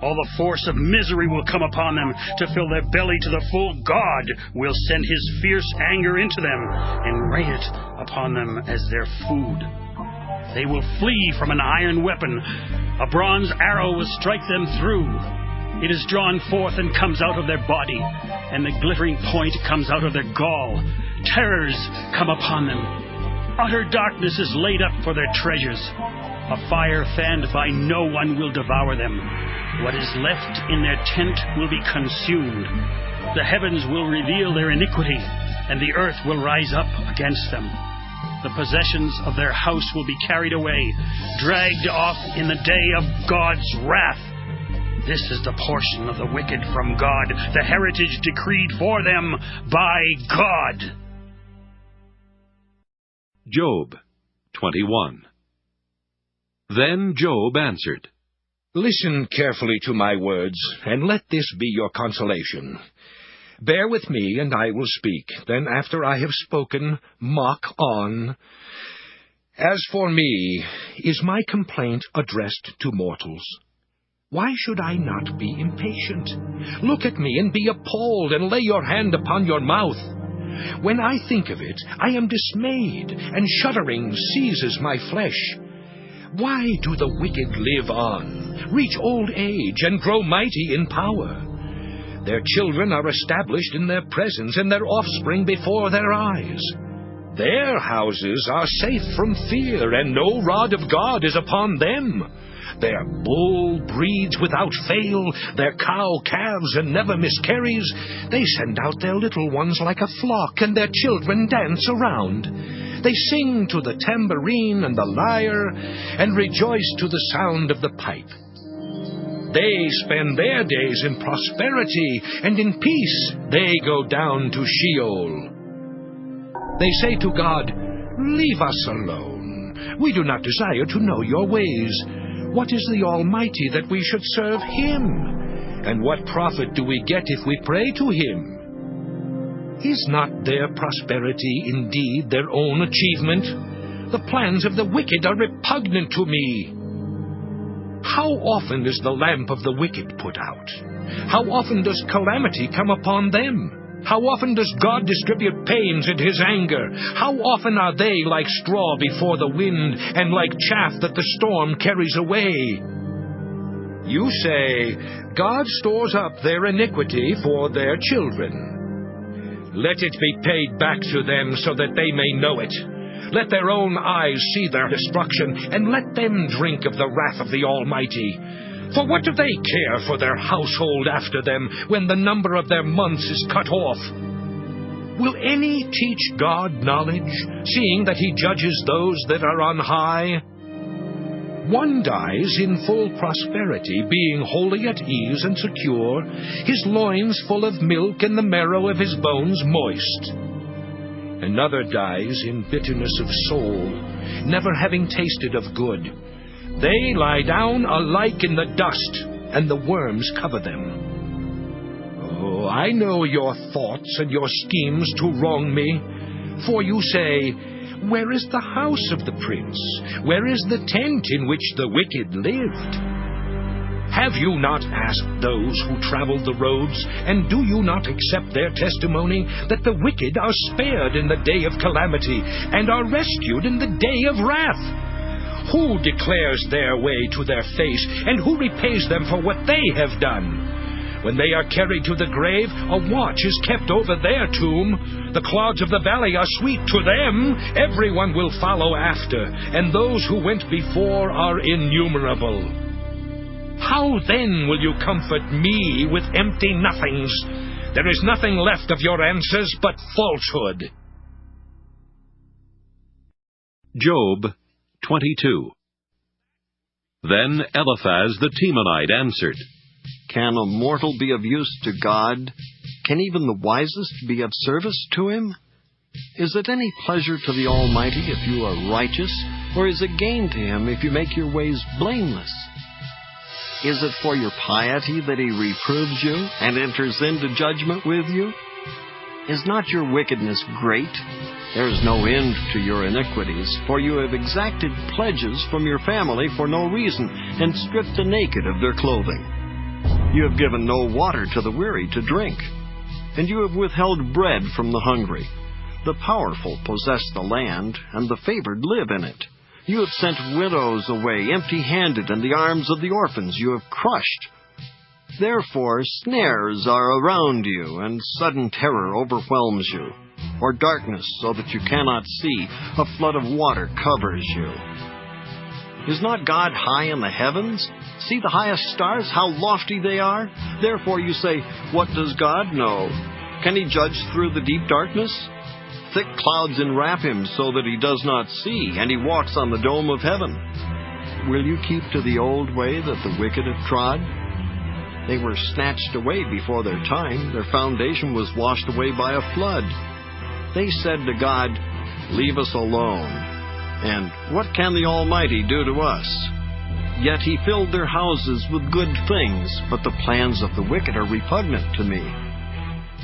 All the force of misery will come upon them to fill their belly to the full. God will send his fierce anger into them and rain it upon them as their food. They will flee from an iron weapon. A bronze arrow will strike them through. It is drawn forth and comes out of their body, and the glittering point comes out of their gall. Terrors come upon them. Utter darkness is laid up for their treasures. A fire fanned by no one will devour them. What is left in their tent will be consumed. The heavens will reveal their iniquity, and the earth will rise up against them. The possessions of their house will be carried away, dragged off in the day of God's wrath. This is the portion of the wicked from God, the heritage decreed for them by God. Job 21. Then Job answered, Listen carefully to my words, and let this be your consolation. Bear with me, and I will speak. Then after I have spoken, mock on. As for me, is my complaint addressed to mortals? Why should I not be impatient? Look at me and be appalled, and lay your hand upon your mouth. When I think of it, I am dismayed, and shuddering seizes my flesh. Why do the wicked live on, reach old age, and grow mighty in power? Their children are established in their presence, and their offspring before their eyes. Their houses are safe from fear, and no rod of God is upon them. Their bull breeds without fail, their cow calves and never miscarries. They send out their little ones like a flock, and their children dance around. They sing to the tambourine and the lyre, and rejoice to the sound of the pipe. They spend their days in prosperity, and in peace they go down to Sheol. They say to God, "Leave us alone. We do not desire to know your ways. What is the Almighty that we should serve Him? And what profit do we get if we pray to Him? Is not their prosperity indeed their own achievement? The plans of the wicked are repugnant to me. How often is the lamp of the wicked put out? How often does calamity come upon them? How often does God distribute pains in His anger? How often are they like straw before the wind, and like chaff that the storm carries away? You say, God stores up their iniquity for their children. Let it be paid back to them so that they may know it. Let their own eyes see their destruction, and let them drink of the wrath of the Almighty. For what do they care for their household after them, when the number of their months is cut off? Will any teach God knowledge, seeing that He judges those that are on high? One dies in full prosperity, being wholly at ease and secure, his loins full of milk and the marrow of his bones moist. Another dies in bitterness of soul, never having tasted of good. They lie down alike in the dust, and the worms cover them. Oh, I know your thoughts and your schemes to wrong me. For you say, where is the house of the prince? Where is the tent in which the wicked lived? Have you not asked those who traveled the roads, and do you not accept their testimony, that the wicked are spared in the day of calamity, and are rescued in the day of wrath? Who declares their way to their face, and who repays them for what they have done? When they are carried to the grave, a watch is kept over their tomb. The clods of the valley are sweet to them. Everyone will follow after, and those who went before are innumerable. How then will you comfort me with empty nothings? There is nothing left of your answers but falsehood. Job 22. Then Eliphaz the Temanite answered, Can a mortal be of use to God? Can even the wisest be of service to Him? Is it any pleasure to the Almighty if you are righteous, or is it gain to Him if you make your ways blameless? Is it for your piety that He reproves you and enters into judgment with you? Is not your wickedness great? There is no end to your iniquities, for you have exacted pledges from your family for no reason, and stripped the naked of their clothing. You have given no water to the weary to drink, and you have withheld bread from the hungry. The powerful possess the land, and the favored live in it. You have sent widows away empty-handed, and the arms of the orphans you have crushed. Therefore snares are around you, and sudden terror overwhelms you. Or darkness, so that you cannot see. A flood of water covers you. Is not God high in the heavens? See the highest stars, how lofty they are? Therefore you say, what does God know? Can He judge through the deep darkness? Thick clouds enwrap Him so that He does not see, and He walks on the dome of heaven. Will you keep to the old way that the wicked have trod? They were snatched away before their time. Their foundation was washed away by a flood. They said to God, leave us alone. And what can the Almighty do to us? Yet He filled their houses with good things, but the plans of the wicked are repugnant to me.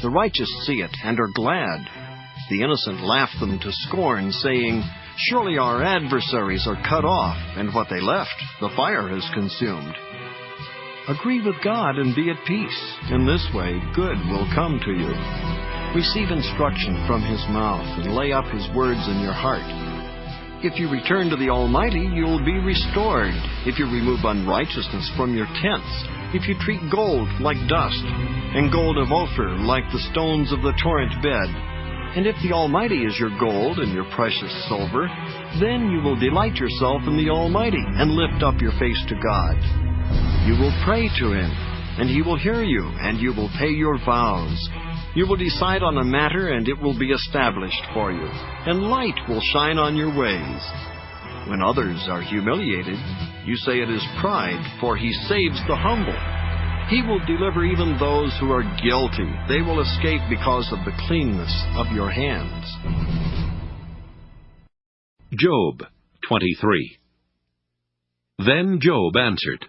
The righteous see it and are glad. The innocent laugh them to scorn, saying, Surely our adversaries are cut off, and what they left, the fire has consumed. Agree with God and be at peace. In this way, good will come to you. Receive instruction from His mouth and lay up His words in your heart. If you return to the Almighty, you will be restored. If you remove unrighteousness from your tents, if you treat gold like dust, and gold of Ophir like the stones of the torrent bed, and if the Almighty is your gold and your precious silver, then you will delight yourself in the Almighty and lift up your face to God. You will pray to Him, and He will hear you, and you will pay your vows. You will decide on a matter, and it will be established for you, and light will shine on your ways. When others are humiliated, you say it is pride, for He saves the humble. He will deliver even those who are guilty. They will escape because of the cleanness of your hands. Job 23. Then Job answered,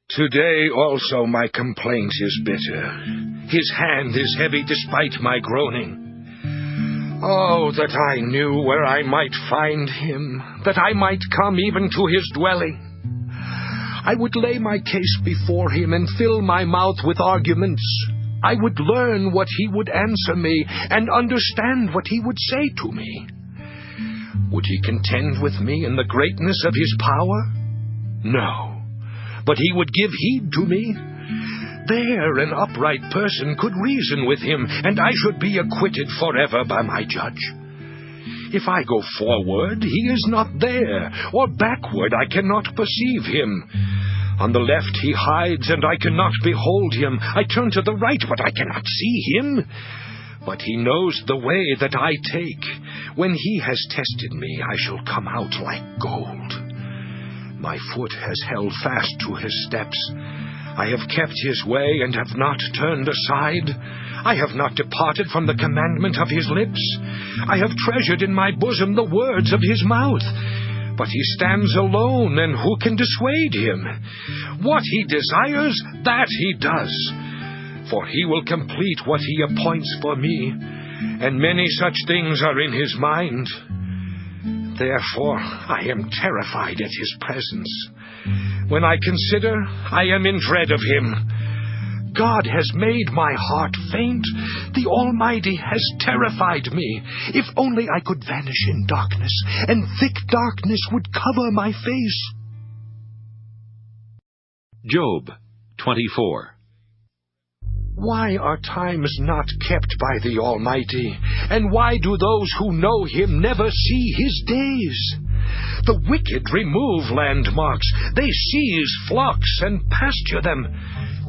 Today also my complaint is bitter. His hand is heavy despite my groaning. Oh, that I knew where I might find Him, that I might come even to His dwelling. I would lay my case before Him and fill my mouth with arguments. I would learn what He would answer me and understand what He would say to me. Would He contend with me in the greatness of His power? No. But He would give heed to me. There an upright person could reason with Him, and I should be acquitted forever by my judge. If I go forward, He is not there, or backward I cannot perceive Him. On the left He hides, and I cannot behold Him. I turn to the right, but I cannot see Him. But He knows the way that I take. When He has tested me, I shall come out like gold. My foot has held fast to His steps. I have kept His way and have not turned aside. I have not departed from the commandment of His lips. I have treasured in my bosom the words of His mouth. But He stands alone, and who can dissuade Him? What He desires, that He does. For He will complete what He appoints for me, and many such things are in His mind. Therefore, I am terrified at His presence. When I consider, I am in dread of Him. God has made my heart faint. The Almighty has terrified me. If only I could vanish in darkness, and thick darkness would cover my face. Job 24. Why are times not kept by the Almighty? And why do those who know Him never see His days? The wicked remove landmarks. They seize flocks and pasture them.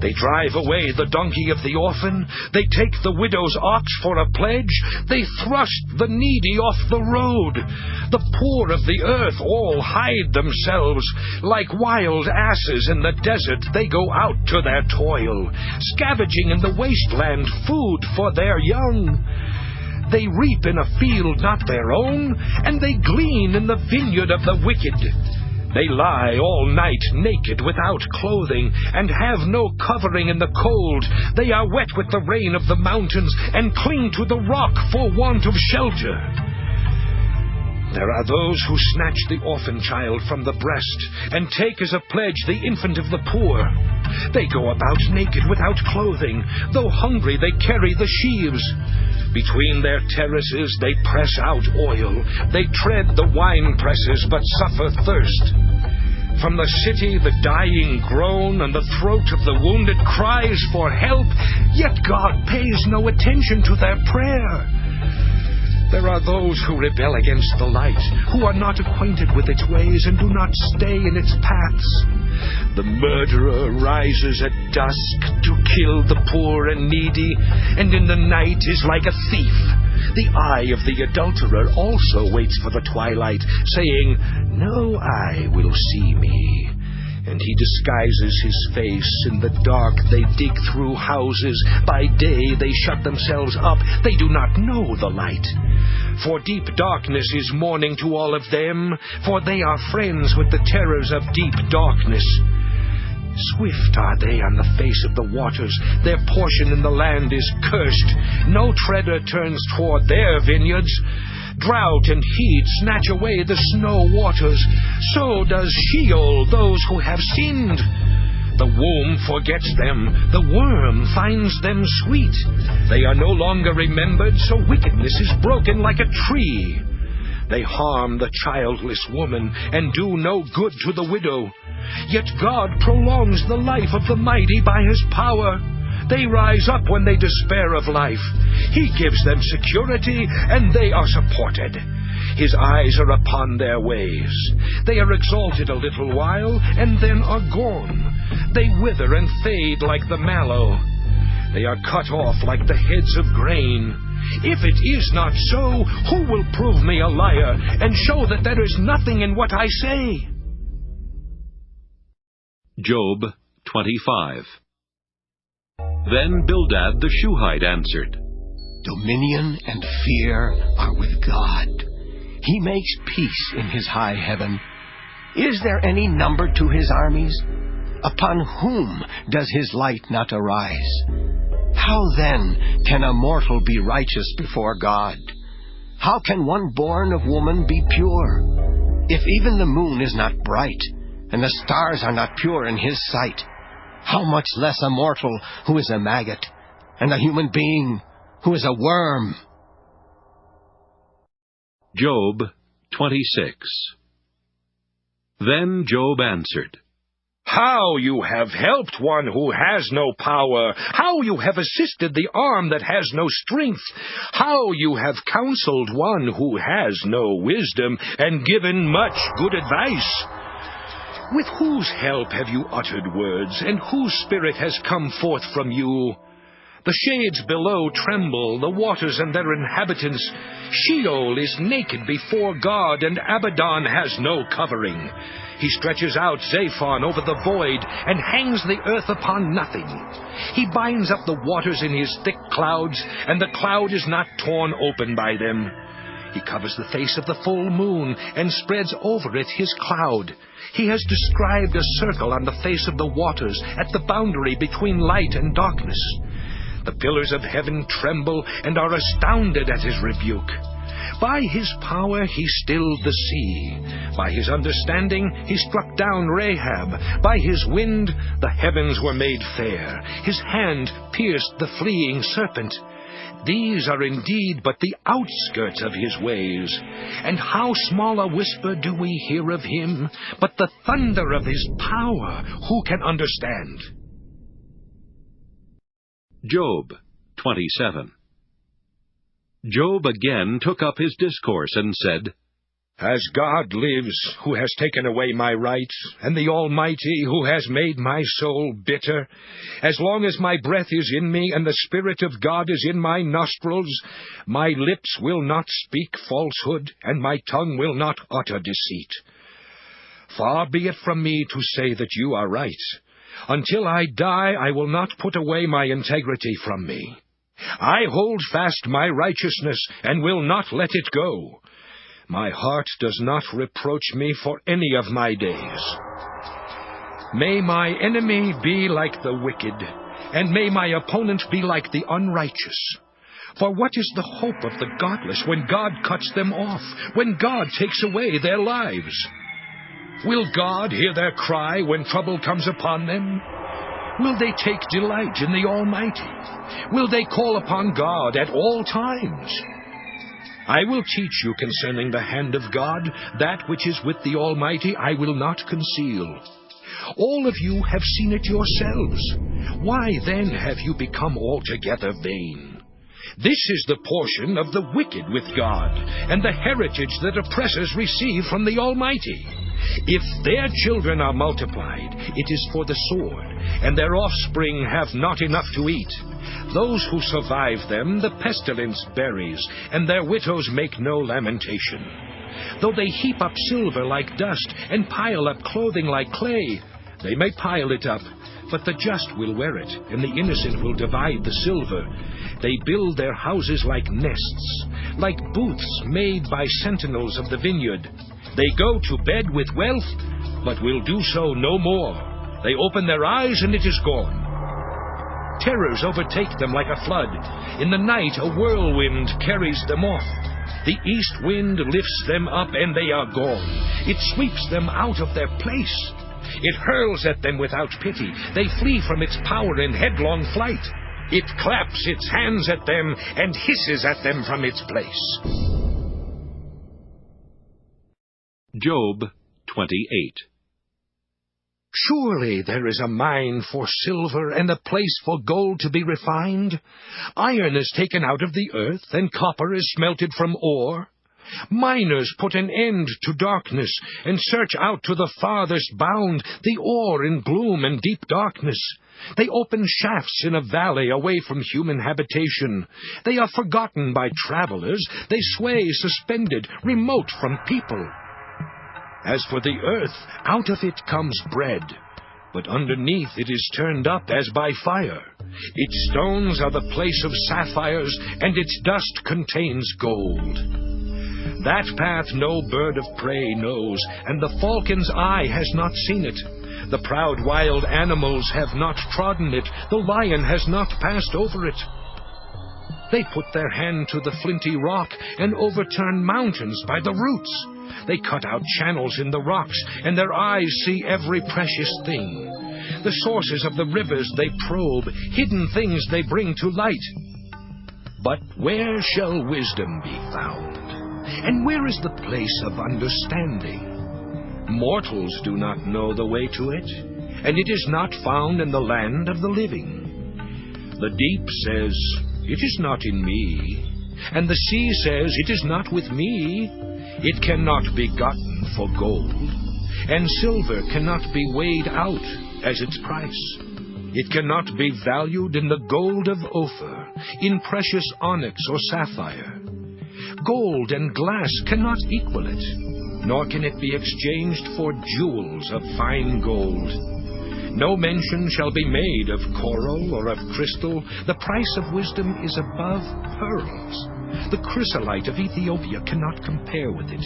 They drive away the donkey of the orphan. They take the widow's ox for a pledge. They thrust the needy off the road. The poor of the earth all hide themselves. Like wild asses in the desert, they go out to their toil, scavenging in the wasteland food for their young. They reap in a field not their own, and they glean in the vineyard of the wicked. They lie all night naked without clothing, and have no covering in the cold. They are wet with the rain of the mountains, and cling to the rock for want of shelter. There are those who snatch the orphan child from the breast, and take as a pledge the infant of the poor. They go about naked without clothing. Though hungry, they carry the sheaves. Between their terraces they press out oil. They tread the wine presses, but suffer thirst. From the city the dying groan, and the throat of the wounded cries for help, yet God pays no attention to their prayer. There are those who rebel against the light, who are not acquainted with its ways and do not stay in its paths. The murderer rises at dusk to kill the poor and needy, and in the night is like a thief. The eye of the adulterer also waits for the twilight, saying, "No eye will see me." And he disguises his face. In the dark they dig through houses. By day they shut themselves up. They do not know the light. For deep darkness is morning to all of them, for they are friends with the terrors of deep darkness. Swift are they on the face of the waters. Their portion in the land is cursed. No treader turns toward their vineyards. Drought and heat snatch away the snow waters. So does Sheol those who have sinned. The womb forgets them, the worm finds them sweet. They are no longer remembered, so wickedness is broken like a tree. They harm the childless woman, and do no good to the widow. Yet God prolongs the life of the mighty by his power. They rise up when they despair of life. He gives them security, and they are supported. His eyes are upon their ways. They are exalted a little while, and then are gone. They wither and fade like the mallow. They are cut off like the heads of grain. If it is not so, who will prove me a liar, and show that there is nothing in what I say? Job 25. Then Bildad the Shuhite answered, Dominion and fear are with God. He makes peace in his high heaven. Is there any number to his armies? Upon whom does his light not arise? How then can a mortal be righteous before God? How can one born of woman be pure? If even the moon is not bright, and the stars are not pure in his sight, how much less a mortal who is a maggot, and a human being who is a worm? Job 26. Then Job answered, How you have helped one who has no power! How you have assisted the arm that has no strength! How you have counseled one who has no wisdom, and given much good advice! With whose help have you uttered words, and whose spirit has come forth from you? The shades below tremble, the waters and their inhabitants. Sheol is naked before God, and Abaddon has no covering. He stretches out Zaphon over the void, and hangs the earth upon nothing. He binds up the waters in his thick clouds, and the cloud is not torn open by them. He covers the face of the full moon, and spreads over it his cloud. He has described a circle on the face of the waters, at the boundary between light and darkness. The pillars of heaven tremble, and are astounded at his rebuke. By his power he stilled the sea. By his understanding he struck down Rahab. By his wind the heavens were made fair. His hand pierced the fleeing serpent. These are indeed but the outskirts of his ways. And how small a whisper do we hear of him? But the thunder of his power, who can understand? Job 27. Job again took up his discourse and said, As God lives, who has taken away my rights, and the Almighty, who has made my soul bitter, as long as my breath is in me, and the Spirit of God is in my nostrils, my lips will not speak falsehood, and my tongue will not utter deceit. Far be it from me to say that you are right. Until I die, I will not put away my integrity from me. I hold fast my righteousness, and will not let it go. My heart does not reproach me for any of my days. May my enemy be like the wicked, and may my opponent be like the unrighteous. For what is the hope of the godless when God cuts them off, when God takes away their lives? Will God hear their cry when trouble comes upon them? Will they take delight in the Almighty? Will they call upon God at all times? I will teach you concerning the hand of God, that which is with the Almighty I will not conceal. All of you have seen it yourselves. Why then have you become altogether vain? This is the portion of the wicked with God, and the heritage that oppressors receive from the Almighty. If their children are multiplied, it is for the sword, and their offspring have not enough to eat. Those who survive them the pestilence buries, and their widows make no lamentation. Though they heap up silver like dust, and pile up clothing like clay, they may pile it up, but the just will wear it, and the innocent will divide the silver. They build their houses like nests, like booths made by sentinels of the vineyard. They go to bed with wealth, but will do so no more. They open their eyes, and it is gone. Terrors overtake them like a flood. In the night a whirlwind carries them off. The east wind lifts them up, and they are gone. It sweeps them out of their place. It hurls at them without pity. They flee from its power in headlong flight. It claps its hands at them and hisses at them from its place. Job 28. Surely there is a mine for silver and a place for gold to be refined. Iron is taken out of the earth, and copper is smelted from ore. Miners put an end to darkness, and search out to the farthest bound the ore in gloom and deep darkness. They open shafts in a valley away from human habitation. They are forgotten by travelers. They sway suspended, remote from people. As for the earth, out of it comes bread, but underneath it is turned up as by fire. Its stones are the place of sapphires, and its dust contains gold. That path no bird of prey knows, and the falcon's eye has not seen it. The proud wild animals have not trodden it, the lion has not passed over it. They put their hand to the flinty rock, and overturn mountains by the roots. They cut out channels in the rocks, and their eyes see every precious thing. The sources of the rivers they probe, hidden things they bring to light. But where shall wisdom be found? And where is the place of understanding? Mortals do not know the way to it, and it is not found in the land of the living. The deep says, "It is not in me," and the sea says, "It is not with me." It cannot be gotten for gold, and silver cannot be weighed out as its price. It cannot be valued in the gold of Ophir, in precious onyx or sapphire. Gold and glass cannot equal it, nor can it be exchanged for jewels of fine gold. No mention shall be made of coral or of crystal. The price of wisdom is above pearls. The chrysolite of Ethiopia cannot compare with it,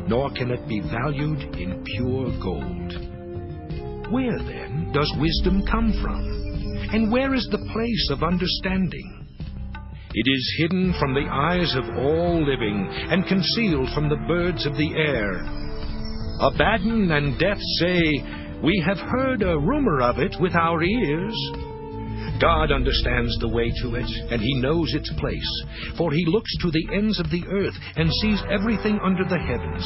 nor can it be valued in pure gold. Where, then, does wisdom come from? And where is the place of understanding? It is hidden from the eyes of all living, and concealed from the birds of the air. Abaddon and Death say, "We have heard a rumor of it with our ears." God understands the way to it, and He knows its place, for He looks to the ends of the earth and sees everything under the heavens.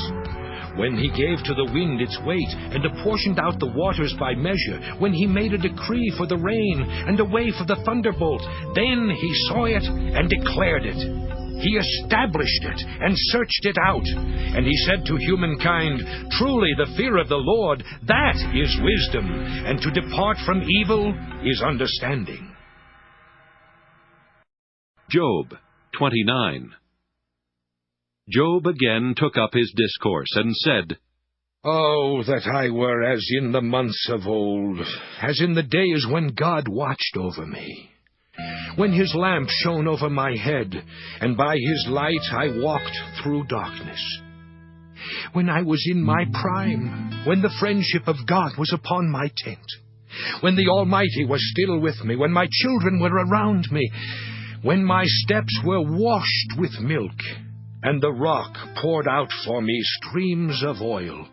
When He gave to the wind its weight, and apportioned out the waters by measure, when He made a decree for the rain, and a way for the thunderbolt, then He saw it and declared it. He established it and searched it out. And He said to humankind, "Truly the fear of the Lord, that is wisdom, and to depart from evil is understanding." Job 29. Job again took up his discourse and said, "Oh, that I were as in the months of old, as in the days when God watched over me, when His lamp shone over my head, and by His light I walked through darkness. When I was in my prime, when the friendship of God was upon my tent, when the Almighty was still with me, when my children were around me, when my steps were washed with milk, and the rock poured out for me streams of oil.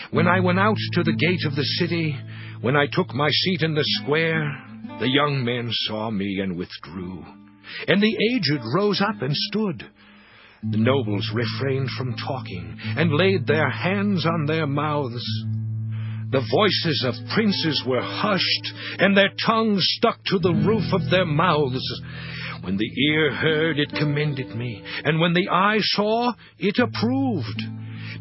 When I went out to the gate of the city, when I took my seat in the square, the young men saw me and withdrew, and the aged rose up and stood. The nobles refrained from talking, and laid their hands on their mouths. The voices of princes were hushed, and their tongues stuck to the roof of their mouths. When the ear heard, it commended me, and when the eye saw, it approved.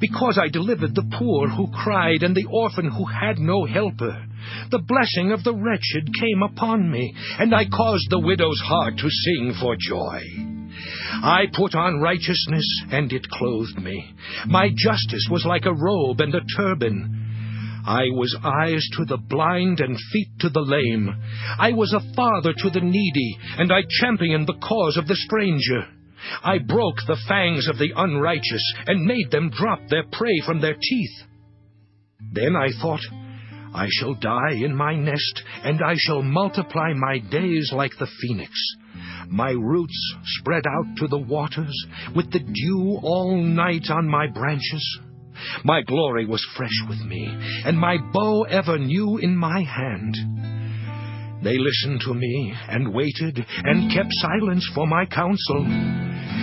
Because I delivered the poor who cried, and the orphan who had no helper. The blessing of the wretched came upon me, and I caused the widow's heart to sing for joy. I put on righteousness, and it clothed me. My justice was like a robe and a turban. I was eyes to the blind and feet to the lame. I was a father to the needy, and I championed the cause of the stranger. I broke the fangs of the unrighteous, and made them drop their prey from their teeth. Then I thought, I shall die in my nest, and I shall multiply my days like the phoenix. My roots spread out to the waters, with the dew all night on my branches. My glory was fresh with me, and my bow ever new in my hand. They listened to me, and waited, and kept silence for my counsel.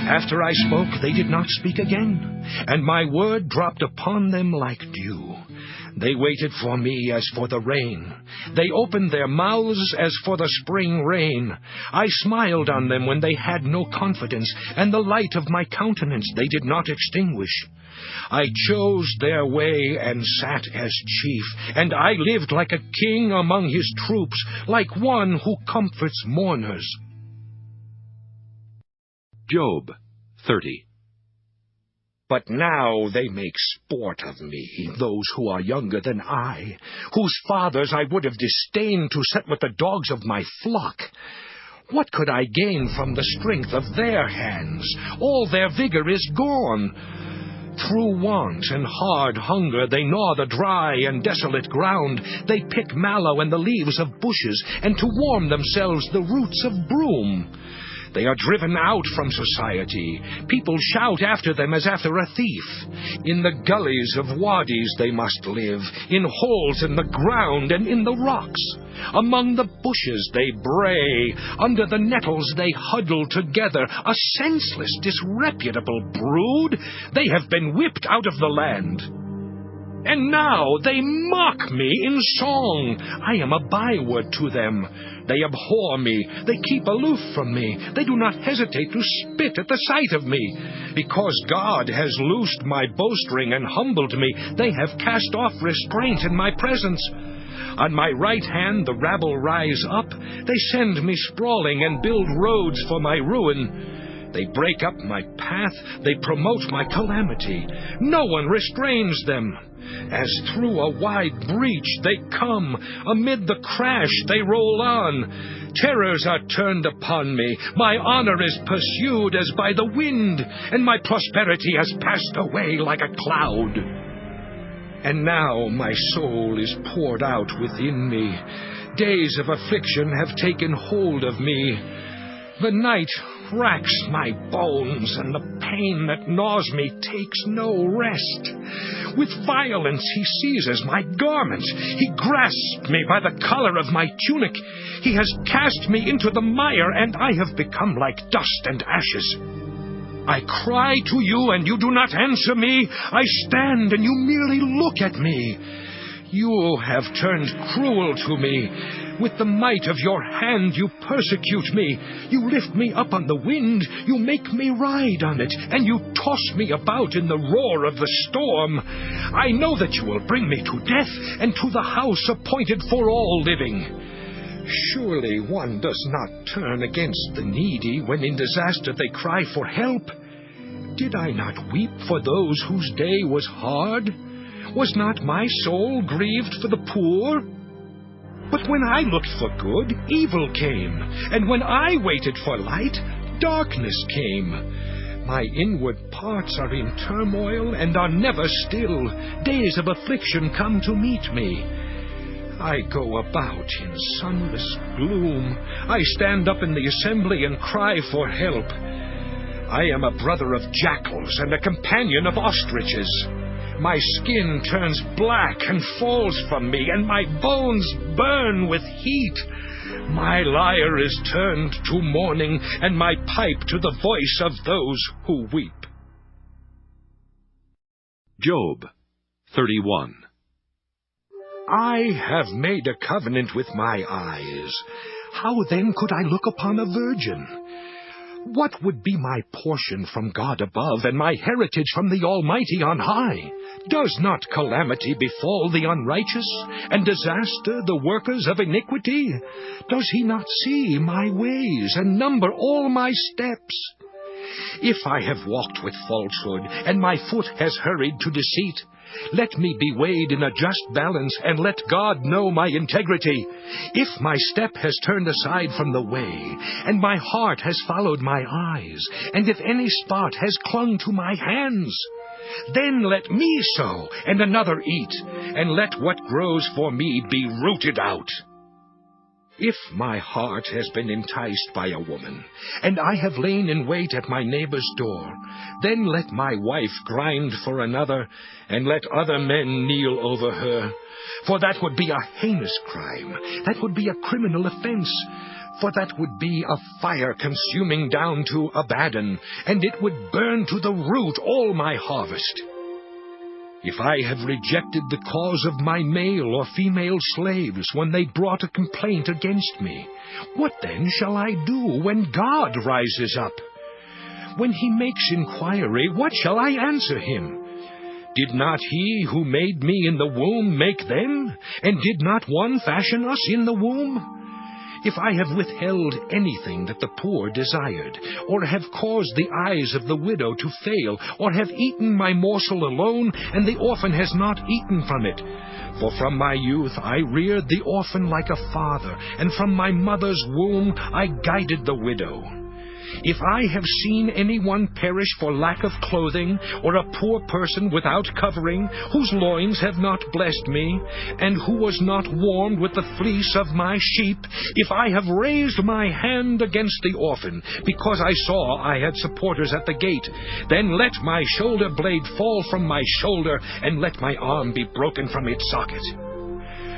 After I spoke, they did not speak again, and my word dropped upon them like dew. They waited for me as for the rain. They opened their mouths as for the spring rain. I smiled on them when they had no confidence, and the light of my countenance they did not extinguish. I chose their way and sat as chief, and I lived like a king among his troops, like one who comforts mourners. Job 30. But now they make sport of me, those who are younger than I, whose fathers I would have disdained to set with the dogs of my flock. What could I gain from the strength of their hands? All their vigor is gone. Through want and hard hunger they gnaw the dry and desolate ground. They pick mallow and the leaves of bushes, and to warm themselves the roots of broom. They are driven out from society. People shout after them as after a thief. In the gullies of wadis they must live, in holes in the ground and in the rocks. Among the bushes they bray, under the nettles they huddle together, a senseless, disreputable brood. They have been whipped out of the land. And now they mock me in song. I am a byword to them. They abhor me. They keep aloof from me. They do not hesitate to spit at the sight of me. Because God has loosed my bowstring and humbled me, they have cast off restraint in my presence. On my right hand the rabble rise up. They send me sprawling and build roads for my ruin. They break up my path. They promote my calamity. No one restrains them. As through a wide breach they come. Amid the crash they roll on. Terrors are turned upon me. My honor is pursued as by the wind, and my prosperity has passed away like a cloud. And now my soul is poured out within me. Days of affliction have taken hold of me. The night racks my bones, and the pain that gnaws me takes no rest. With violence he seizes my garment. He grasps me by the collar of my tunic. He has cast me into the mire, and I have become like dust and ashes. I cry to you, and you do not answer me. I stand, and you merely look at me. You have turned cruel to me. With the might of your hand you persecute me. You lift me up on the wind. You make me ride on it, and you toss me about in the roar of the storm. I know that you will bring me to death, and to the house appointed for all living. Surely one does not turn against the needy when in disaster they cry for help. Did I not weep for those whose day was hard? Was not my soul grieved for the poor? But when I looked for good, evil came, and when I waited for light, darkness came. My inward parts are in turmoil and are never still. Days of affliction come to meet me. I go about in sunless gloom. I stand up in the assembly and cry for help. I am a brother of jackals and a companion of ostriches. My skin turns black and falls from me, and my bones burn with heat. My lyre is turned to mourning, and my pipe to the voice of those who weep. Job 31. I have made a covenant with my eyes. How then could I look upon a virgin? What would be my portion from God above, and my heritage from the Almighty on high? Does not calamity befall the unrighteous, and disaster the workers of iniquity? Does he not see my ways, and number all my steps? If I have walked with falsehood, and my foot has hurried to deceit, let me be weighed in a just balance, and let God know my integrity. If my step has turned aside from the way, and my heart has followed my eyes, and if any spot has clung to my hands, then let me sow, and another eat, and let what grows for me be rooted out. If my heart has been enticed by a woman, and I have lain in wait at my neighbor's door, then let my wife grind for another, and let other men kneel over her. For that would be a heinous crime. That would be a criminal offense. For that would be a fire consuming down to Abaddon, and it would burn to the root all my harvest. If I have rejected the cause of my male or female slaves when they brought a complaint against me, what then shall I do when God rises up? When he makes inquiry, what shall I answer him? Did not he who made me in the womb make them? And did not one fashion us in the womb? If I have withheld anything that the poor desired, or have caused the eyes of the widow to fail, or have eaten my morsel alone, and the orphan has not eaten from it, for from my youth I reared the orphan like a father, and from my mother's womb I guided the widow. If I have seen anyone perish for lack of clothing, or a poor person without covering, whose loins have not blessed me, and who was not warmed with the fleece of my sheep, if I have raised my hand against the orphan, because I saw I had supporters at the gate, then let my shoulder blade fall from my shoulder, and let my arm be broken from its socket.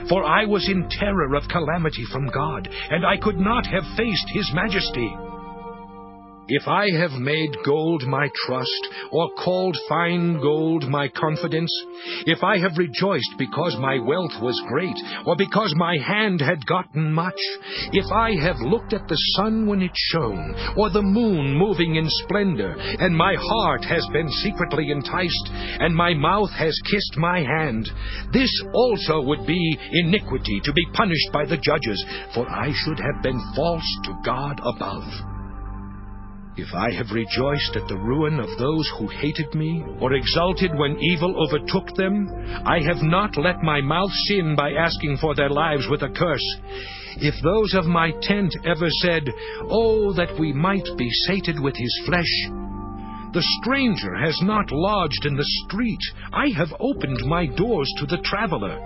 For I was in terror of calamity from God, and I could not have faced his majesty. If I have made gold my trust, or called fine gold my confidence, if I have rejoiced because my wealth was great, or because my hand had gotten much, if I have looked at the sun when it shone, or the moon moving in splendor, and my heart has been secretly enticed, and my mouth has kissed my hand, this also would be iniquity to be punished by the judges, for I should have been false to God above. If I have rejoiced at the ruin of those who hated me, or exulted when evil overtook them, I have not let my mouth sin by asking for their lives with a curse. If those of my tent ever said, "Oh, that we might be sated with his flesh," the stranger has not lodged in the street. I have opened my doors to the traveler.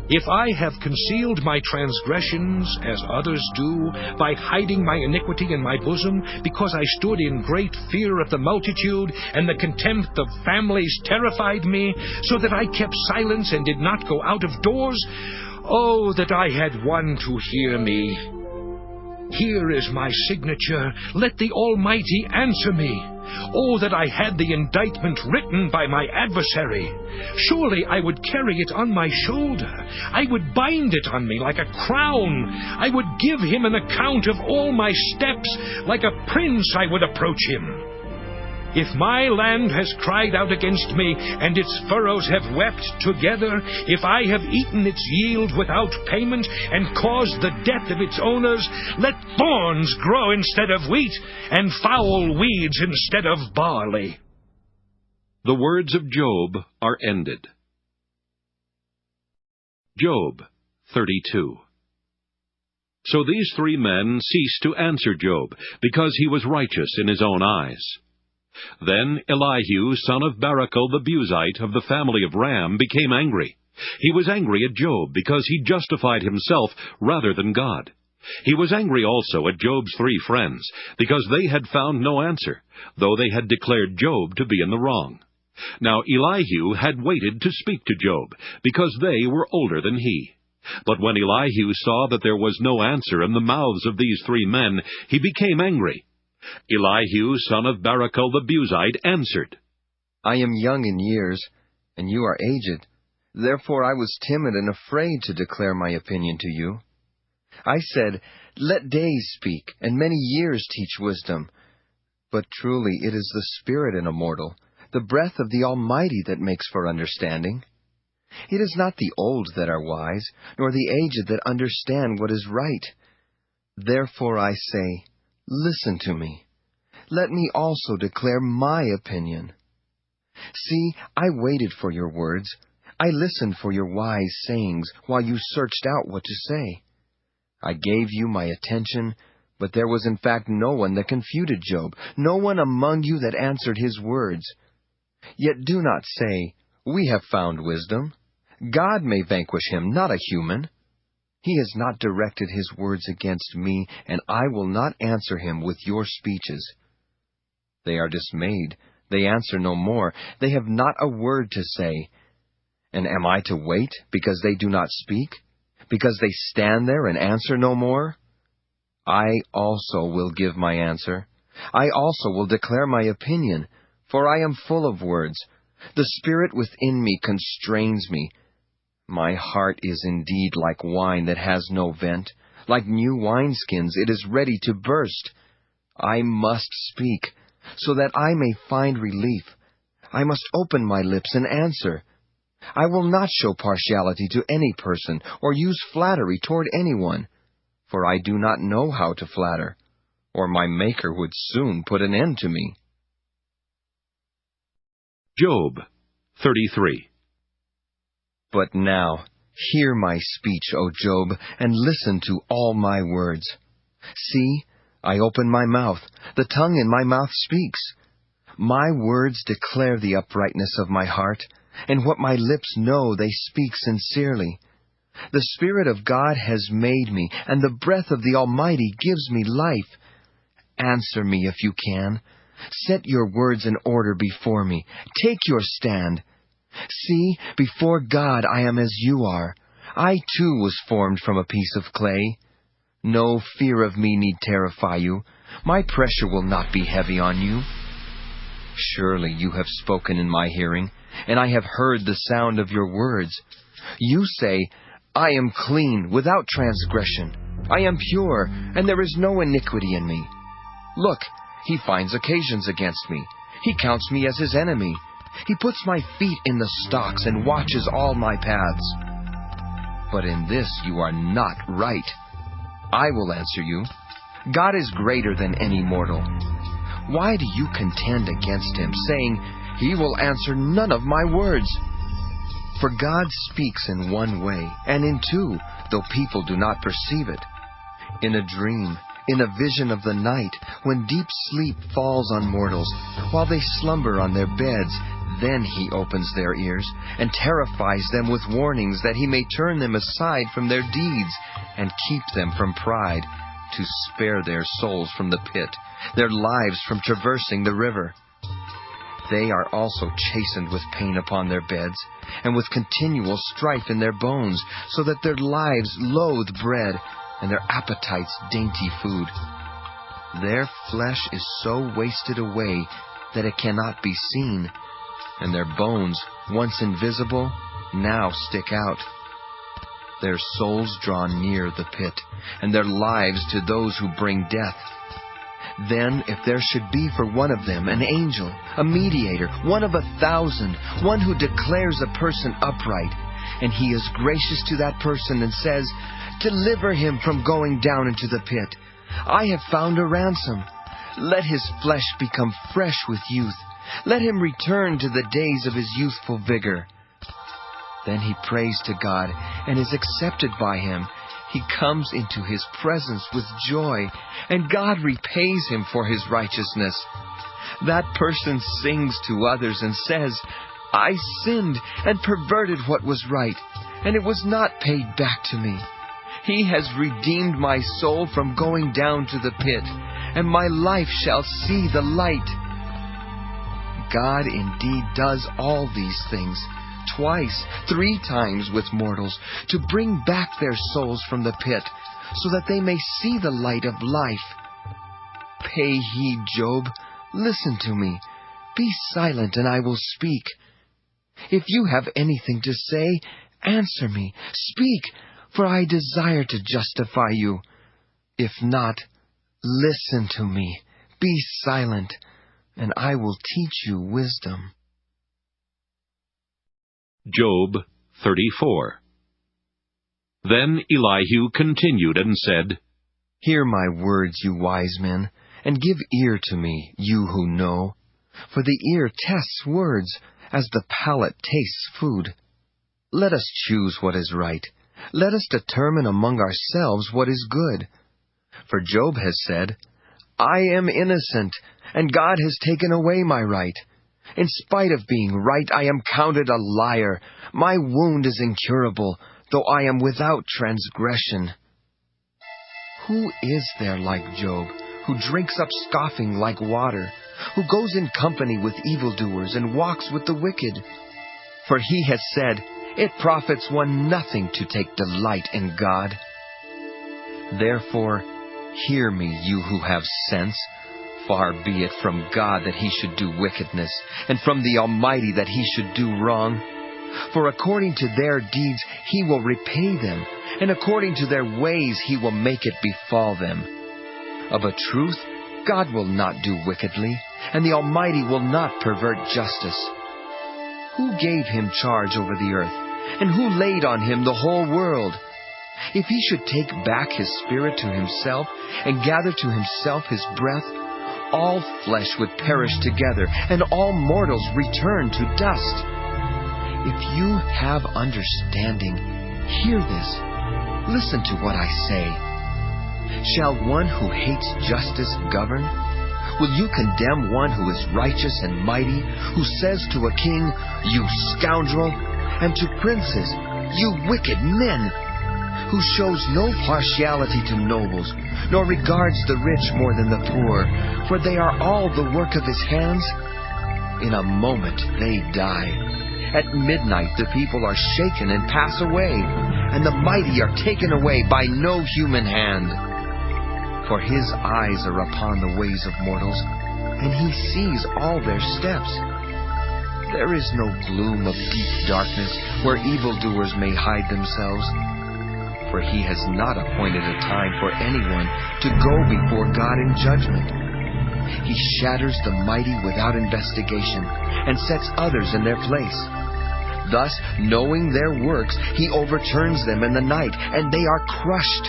If I have concealed my transgressions, as others do, by hiding my iniquity in my bosom, because I stood in great fear of the multitude, and the contempt of families terrified me, so that I kept silence and did not go out of doors, oh, that I had one to hear me. Here is my signature. Let the Almighty answer me. Oh, that I had the indictment written by my adversary. Surely I would carry it on my shoulder. I would bind it on me like a crown. I would give him an account of all my steps. Like a prince I would approach him. If my land has cried out against me, and its furrows have wept together, if I have eaten its yield without payment, and caused the death of its owners, let thorns grow instead of wheat, and foul weeds instead of barley. The words of Job are ended. Job 32. So these three men ceased to answer Job, because he was righteous in his own eyes. Then Elihu, son of Barachel the Buzite of the family of Ram, became angry. He was angry at Job because he justified himself rather than God. He was angry also at Job's three friends because they had found no answer, though they had declared Job to be in the wrong. Now Elihu had waited to speak to Job because they were older than he. But when Elihu saw that there was no answer in the mouths of these three men, he became angry. Elihu, son of Barachel the Buzite, answered, I am young in years, and you are aged. Therefore I was timid and afraid to declare my opinion to you. I said, Let days speak, and many years teach wisdom. But truly it is the spirit in a mortal, the breath of the Almighty that makes for understanding. It is not the old that are wise, nor the aged that understand what is right. Therefore I say, Listen to me. Let me also declare my opinion. See, I waited for your words. I listened for your wise sayings while you searched out what to say. I gave you my attention, but there was in fact no one that confuted Job, no one among you that answered his words. Yet do not say, We have found wisdom. God may vanquish him, not a human. He has not directed his words against me, and I will not answer him with your speeches. They are dismayed. They answer no more. They have not a word to say. And am I to wait because they do not speak? Because they stand there and answer no more? I also will give my answer. I also will declare my opinion, for I am full of words. The spirit within me constrains me. My heart is indeed like wine that has no vent. Like new wineskins, it is ready to burst. I must speak, so that I may find relief. I must open my lips and answer. I will not show partiality to any person, or use flattery toward anyone, for I do not know how to flatter, or my Maker would soon put an end to me. Job 33. But now, hear my speech, O Job, and listen to all my words. See, I open my mouth, the tongue in my mouth speaks. My words declare the uprightness of my heart, and what my lips know they speak sincerely. The Spirit of God has made me, and the breath of the Almighty gives me life. Answer me if you can. Set your words in order before me. Take your stand. See, before God I am as you are. I too was formed from a piece of clay. No fear of me need terrify you. My pressure will not be heavy on you. Surely you have spoken in my hearing, and I have heard the sound of your words. You say, I am clean, without transgression. I am pure, and there is no iniquity in me. Look, he finds occasions against me. He counts me as his enemy. He puts my feet in the stocks and watches all my paths. But in this you are not right. I will answer you. God is greater than any mortal. Why do you contend against him, saying, he will answer none of my words? For God speaks in one way, and in two, though people do not perceive it. In a dream, in a vision of the night, when deep sleep falls on mortals, while they slumber on their beds, then he opens their ears, and terrifies them with warnings, that he may turn them aside from their deeds, and keep them from pride, to spare their souls from the pit, their lives from traversing the river. They are also chastened with pain upon their beds, and with continual strife in their bones, so that their lives loathe bread, and their appetites dainty food. Their flesh is so wasted away that it cannot be seen, and their bones, once invisible, now stick out. Their souls draw near the pit, and their lives to those who bring death. Then, if there should be for one of them an angel, a mediator, one of 1,000, one who declares a person upright, and he is gracious to that person and says, deliver him from going down into the pit. I have found a ransom. Let his flesh become fresh with youth. Let him return to the days of his youthful vigor. Then he prays to God and is accepted by him. He comes into his presence with joy, and God repays him for his righteousness. That person sings to others and says, I sinned and perverted what was right, and it was not paid back to me. He has redeemed my soul from going down to the pit, and my life shall see the light. God indeed does all these things, twice, 3 times with mortals, to bring back their souls from the pit, so that they may see the light of life. Pay heed, Job. Listen to me. Be silent, and I will speak. If you have anything to say, answer me. Speak, for I desire to justify you. If not, listen to me. Be silent, and I will teach you wisdom. Job 34. Then Elihu continued and said, Hear my words, you wise men, and give ear to me, you who know. For the ear tests words, as the palate tastes food. Let us choose what is right. Let us determine among ourselves what is good. For Job has said, I am innocent, and God has taken away my right. In spite of being right, I am counted a liar. My wound is incurable, though I am without transgression. Who is there like Job, who drinks up scoffing like water, who goes in company with evildoers and walks with the wicked? For he has said, it profits one nothing to take delight in God. Therefore, hear me, you who have sense. Far be it from God that he should do wickedness, and from the Almighty that he should do wrong. For according to their deeds he will repay them, and according to their ways he will make it befall them. Of a truth, God will not do wickedly, and the Almighty will not pervert justice. Who gave him charge over the earth, and who laid on him the whole world? If he should take back his spirit to himself, and gather to himself his breath, all flesh would perish together, and all mortals return to dust. If you have understanding, hear this. Listen to what I say. Shall one who hates justice govern? Will you condemn one who is righteous and mighty, who says to a king, you scoundrel, and to princes, you wicked men, who shows no partiality to nobles, nor regards the rich more than the poor, for they are all the work of his hands? In a moment they die. At midnight the people are shaken and pass away, and the mighty are taken away by no human hand. For his eyes are upon the ways of mortals, and he sees all their steps. There is no gloom of deep darkness where evildoers may hide themselves. For he has not appointed a time for anyone to go before God in judgment. He shatters the mighty without investigation, and sets others in their place. Thus, knowing their works, he overturns them in the night, and they are crushed.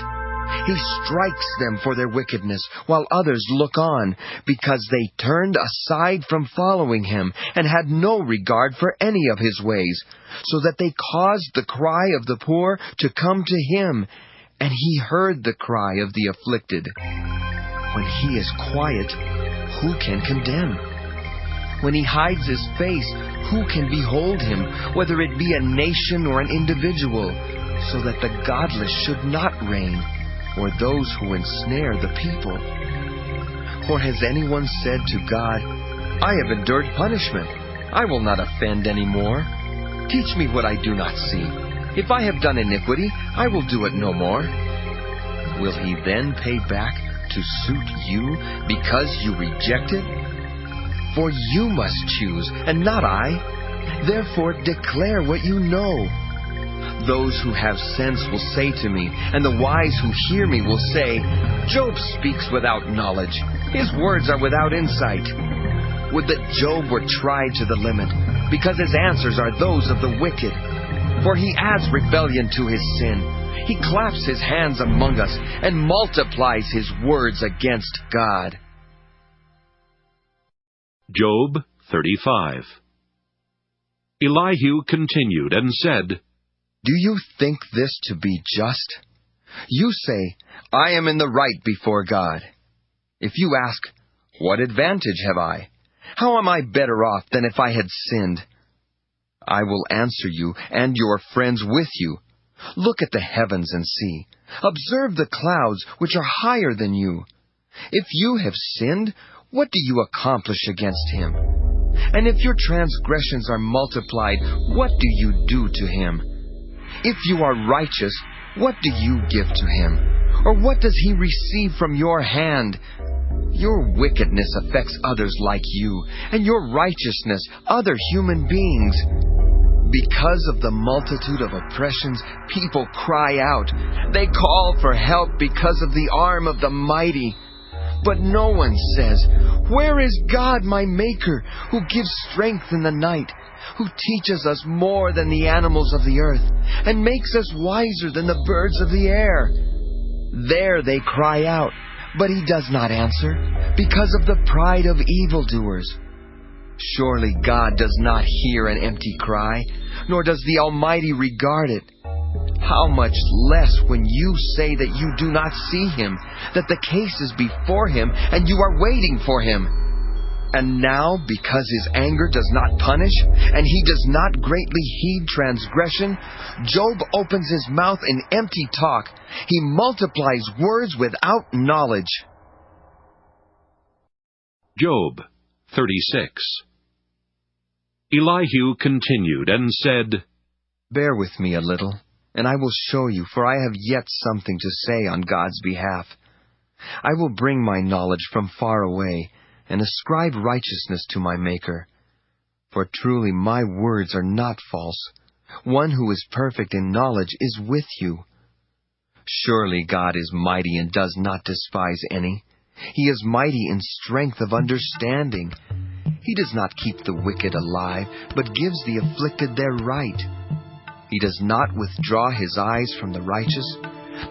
He strikes them for their wickedness, while others look on, because they turned aside from following him, and had no regard for any of his ways, so that they caused the cry of the poor to come to him, and he heard the cry of the afflicted. When he is quiet, who can condemn? When he hides his face, who can behold him, whether it be a nation or an individual, so that the godless should not reign, or those who ensnare the people? For has anyone said to God, I have endured punishment, I will not offend any more? Teach me what I do not see. If I have done iniquity, I will do it no more. Will he then pay back to suit you, because you reject it? For you must choose, and not I. Therefore declare what you know. Those who have sense will say to me, and the wise who hear me will say, Job speaks without knowledge. His words are without insight. Would that Job were tried to the limit, because his answers are those of the wicked. For he adds rebellion to his sin. He claps his hands among us, and multiplies his words against God. Job 35. Elihu continued and said, Do you think this to be just? You say, I am in the right before God. If you ask, what advantage have I? How am I better off than if I had sinned? I will answer you and your friends with you. Look at the heavens and see. Observe the clouds, which are higher than you. If you have sinned, what do you accomplish against him? And if your transgressions are multiplied, what do you do to him? If you are righteous, what do you give to him? Or what does he receive from your hand? Your wickedness affects others like you, and your righteousness other human beings. Because of the multitude of oppressions, people cry out. They call for help because of the arm of the mighty. But no one says, Where is God, my Maker, who gives strength in the night, who teaches us more than the animals of the earth, and makes us wiser than the birds of the air? There they cry out, but he does not answer, because of the pride of evildoers. Surely God does not hear an empty cry, nor does the Almighty regard it. How much less when you say that you do not see him, that the case is before him, and you are waiting for him. And now, because his anger does not punish, and he does not greatly heed transgression, Job opens his mouth in empty talk. He multiplies words without knowledge. Job 36. Elihu continued and said, Bear with me a little, and I will show you, for I have yet something to say on God's behalf. I will bring my knowledge from far away, and ascribe righteousness to my Maker. For truly my words are not false. One who is perfect in knowledge is with you. Surely God is mighty and does not despise any. He is mighty in strength of understanding. He does not keep the wicked alive, but gives the afflicted their right. He does not withdraw his eyes from the righteous,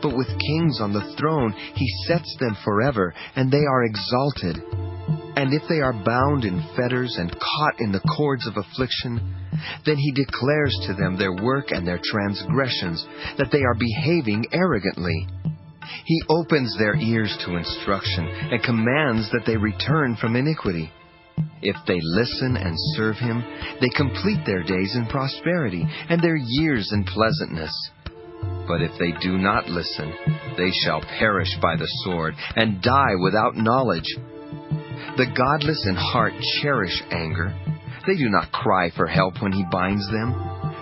but with kings on the throne he sets them forever, and they are exalted. And if they are bound in fetters and caught in the cords of affliction, then he declares to them their work and their transgressions, that they are behaving arrogantly. He opens their ears to instruction, and commands that they return from iniquity. If they listen and serve him, they complete their days in prosperity, and their years in pleasantness. But if they do not listen, they shall perish by the sword, and die without knowledge. The godless in heart cherish anger. They do not cry for help when he binds them.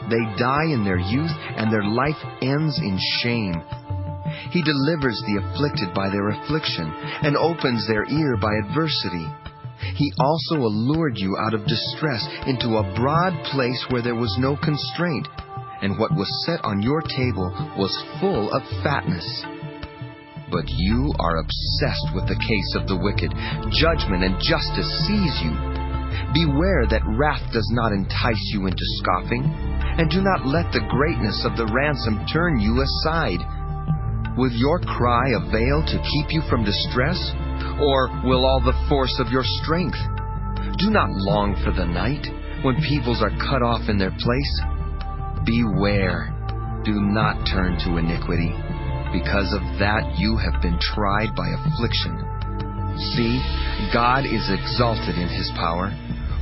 They die in their youth, and their life ends in shame. He delivers the afflicted by their affliction, and opens their ear by adversity. He also allured you out of distress into a broad place where there was no constraint, and what was set on your table was full of fatness. But you are obsessed with the case of the wicked. Judgment and justice seize you. Beware that wrath does not entice you into scoffing, and do not let the greatness of the ransom turn you aside. Will your cry avail to keep you from distress, or will all the force of your strength? Do not long for the night, when peoples are cut off in their place. Beware, do not turn to iniquity. Because of that you have been tried by affliction. See, God is exalted in his power.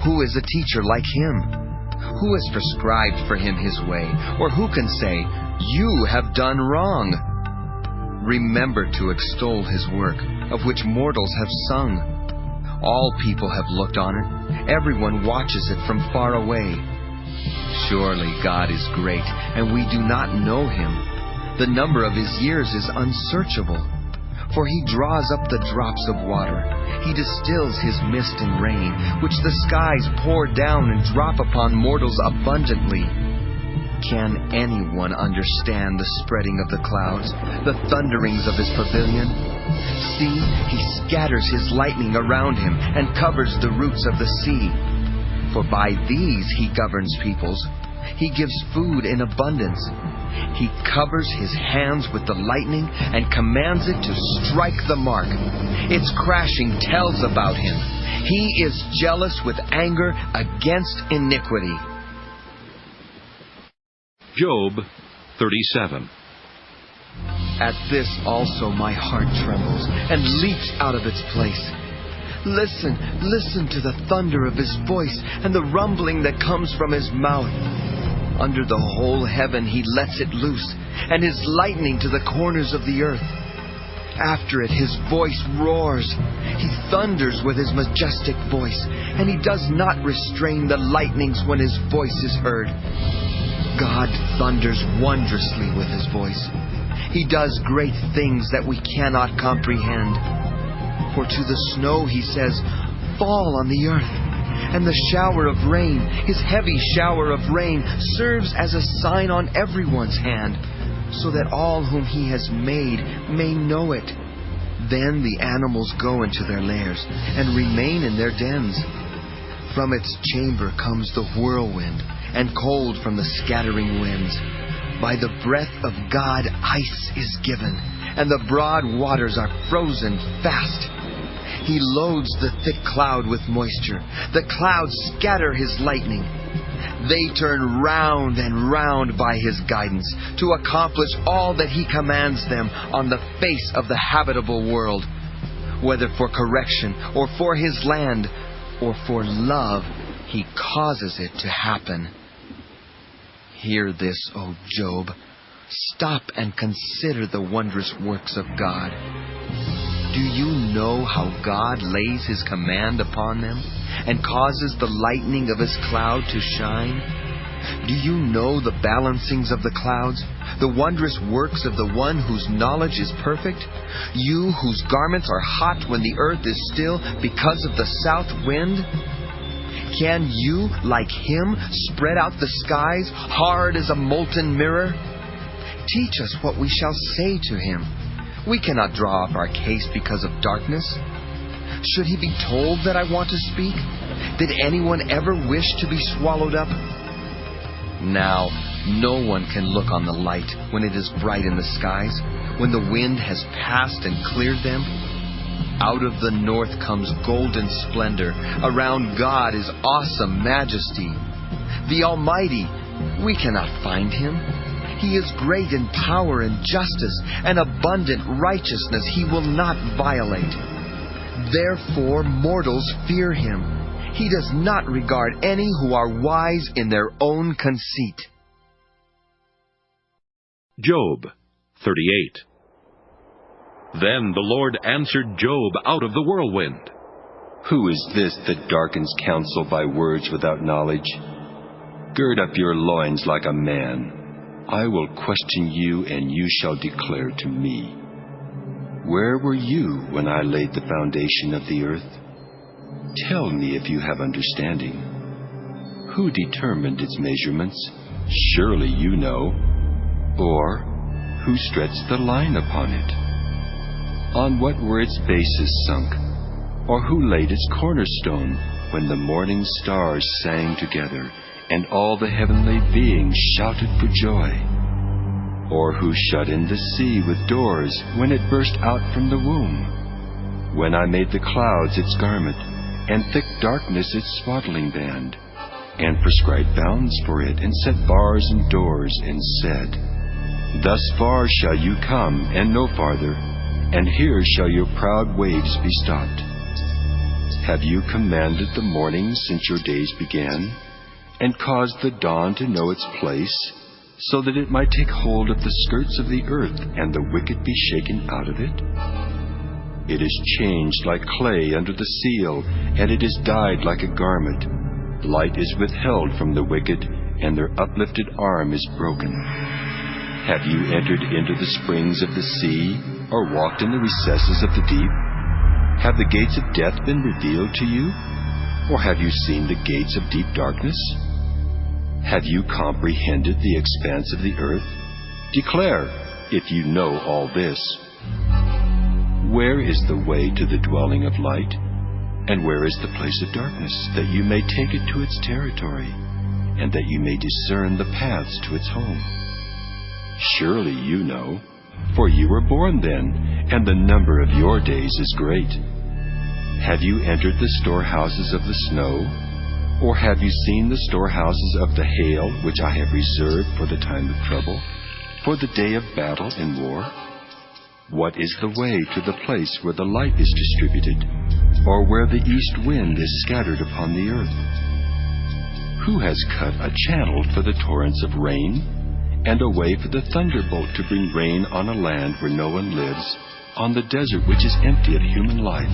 Who is a teacher like him? Who has prescribed for him his way? Or who can say, you have done wrong? Remember to extol his work, of which mortals have sung. All people have looked on it. Everyone watches it from far away. Surely God is great, and we do not know him. The number of his years is unsearchable. For he draws up the drops of water. He distills his mist and rain, which the skies pour down and drop upon mortals abundantly. Can anyone understand the spreading of the clouds, the thunderings of his pavilion? See, he scatters his lightning around him and covers the roots of the sea. For by these he governs peoples. He gives food in abundance. He covers his hands with the lightning and commands it to strike the mark. Its crashing tells about him. He is jealous with anger against iniquity. Job 37. At this also my heart trembles and leaps out of its place. Listen, listen to the thunder of his voice and the rumbling that comes from his mouth. Under the whole heaven he lets it loose, and his lightning to the corners of the earth. After it his voice roars. He thunders with his majestic voice, and he does not restrain the lightnings when his voice is heard. God thunders wondrously with his voice. He does great things that we cannot comprehend. For to the snow he says, fall on the earth. And the shower of rain, his heavy shower of rain, serves as a sign on everyone's hand, so that all whom he has made may know it. Then the animals go into their lairs and remain in their dens. From its chamber comes the whirlwind, and cold from the scattering winds. By the breath of God ice is given, and the broad waters are frozen fast. He loads the thick cloud with moisture. The clouds scatter his lightning. They turn round and round by his guidance, to accomplish all that he commands them on the face of the habitable world. Whether for correction or for his land, or for love, he causes it to happen. Hear this, O Job. Stop and consider the wondrous works of God. Do you know how God lays his command upon them and causes the lightning of his cloud to shine? Do you know the balancings of the clouds, the wondrous works of the one whose knowledge is perfect? You whose garments are hot when the earth is still because of the south wind? Can you, like him, spread out the skies hard as a molten mirror? Teach us what we shall say to him. We cannot draw up our case because of darkness. Should he be told that I want to speak? Did anyone ever wish to be swallowed up? Now, no one can look on the light when it is bright in the skies, when the wind has passed and cleared them. Out of the north comes golden splendor. Around God is awesome majesty. The Almighty, we cannot find him. He is great in power and justice, and abundant righteousness he will not violate. Therefore mortals fear him. He does not regard any who are wise in their own conceit. Job 38. Then the Lord answered Job out of the whirlwind. Who is this that darkens counsel by words without knowledge? Gird up your loins like a man. I will question you, and you shall declare to me. Where were you when I laid the foundation of the earth? Tell me if you have understanding. Who determined its measurements? Surely you know. Or who stretched the line upon it? On what were its bases sunk? Or who laid its cornerstone when the morning stars sang together and all the heavenly beings shouted for joy? Or who shut in the sea with doors when it burst out from the womb? When I made the clouds its garment, and thick darkness its swaddling band, and prescribed bounds for it, and set bars and doors, and said, Thus far shall you come, and no farther, and here shall your proud waves be stopped. Have you commanded the morning since your days began, and caused the dawn to know its place, so that it might take hold of the skirts of the earth, and the wicked be shaken out of it? It is changed like clay under the seal, and it is dyed like a garment. Light is withheld from the wicked, and their uplifted arm is broken. Have you entered into the springs of the sea, or walked in the recesses of the deep? Have the gates of death been revealed to you? Or have you seen the gates of deep darkness? Have you comprehended the expanse of the earth? Declare, if you know all this. Where is the way to the dwelling of light? And where is the place of darkness, that you may take it to its territory, and that you may discern the paths to its home? Surely you know, for you were born then, and the number of your days is great. Have you entered the storehouses of the snow? Or have you seen the storehouses of the hail, which I have reserved for the time of trouble, for the day of battle and war? What is the way to the place where the light is distributed, or where the east wind is scattered upon the earth? Who has cut a channel for the torrents of rain, and a way for the thunderbolt to bring rain on a land where no one lives, on the desert which is empty of human life,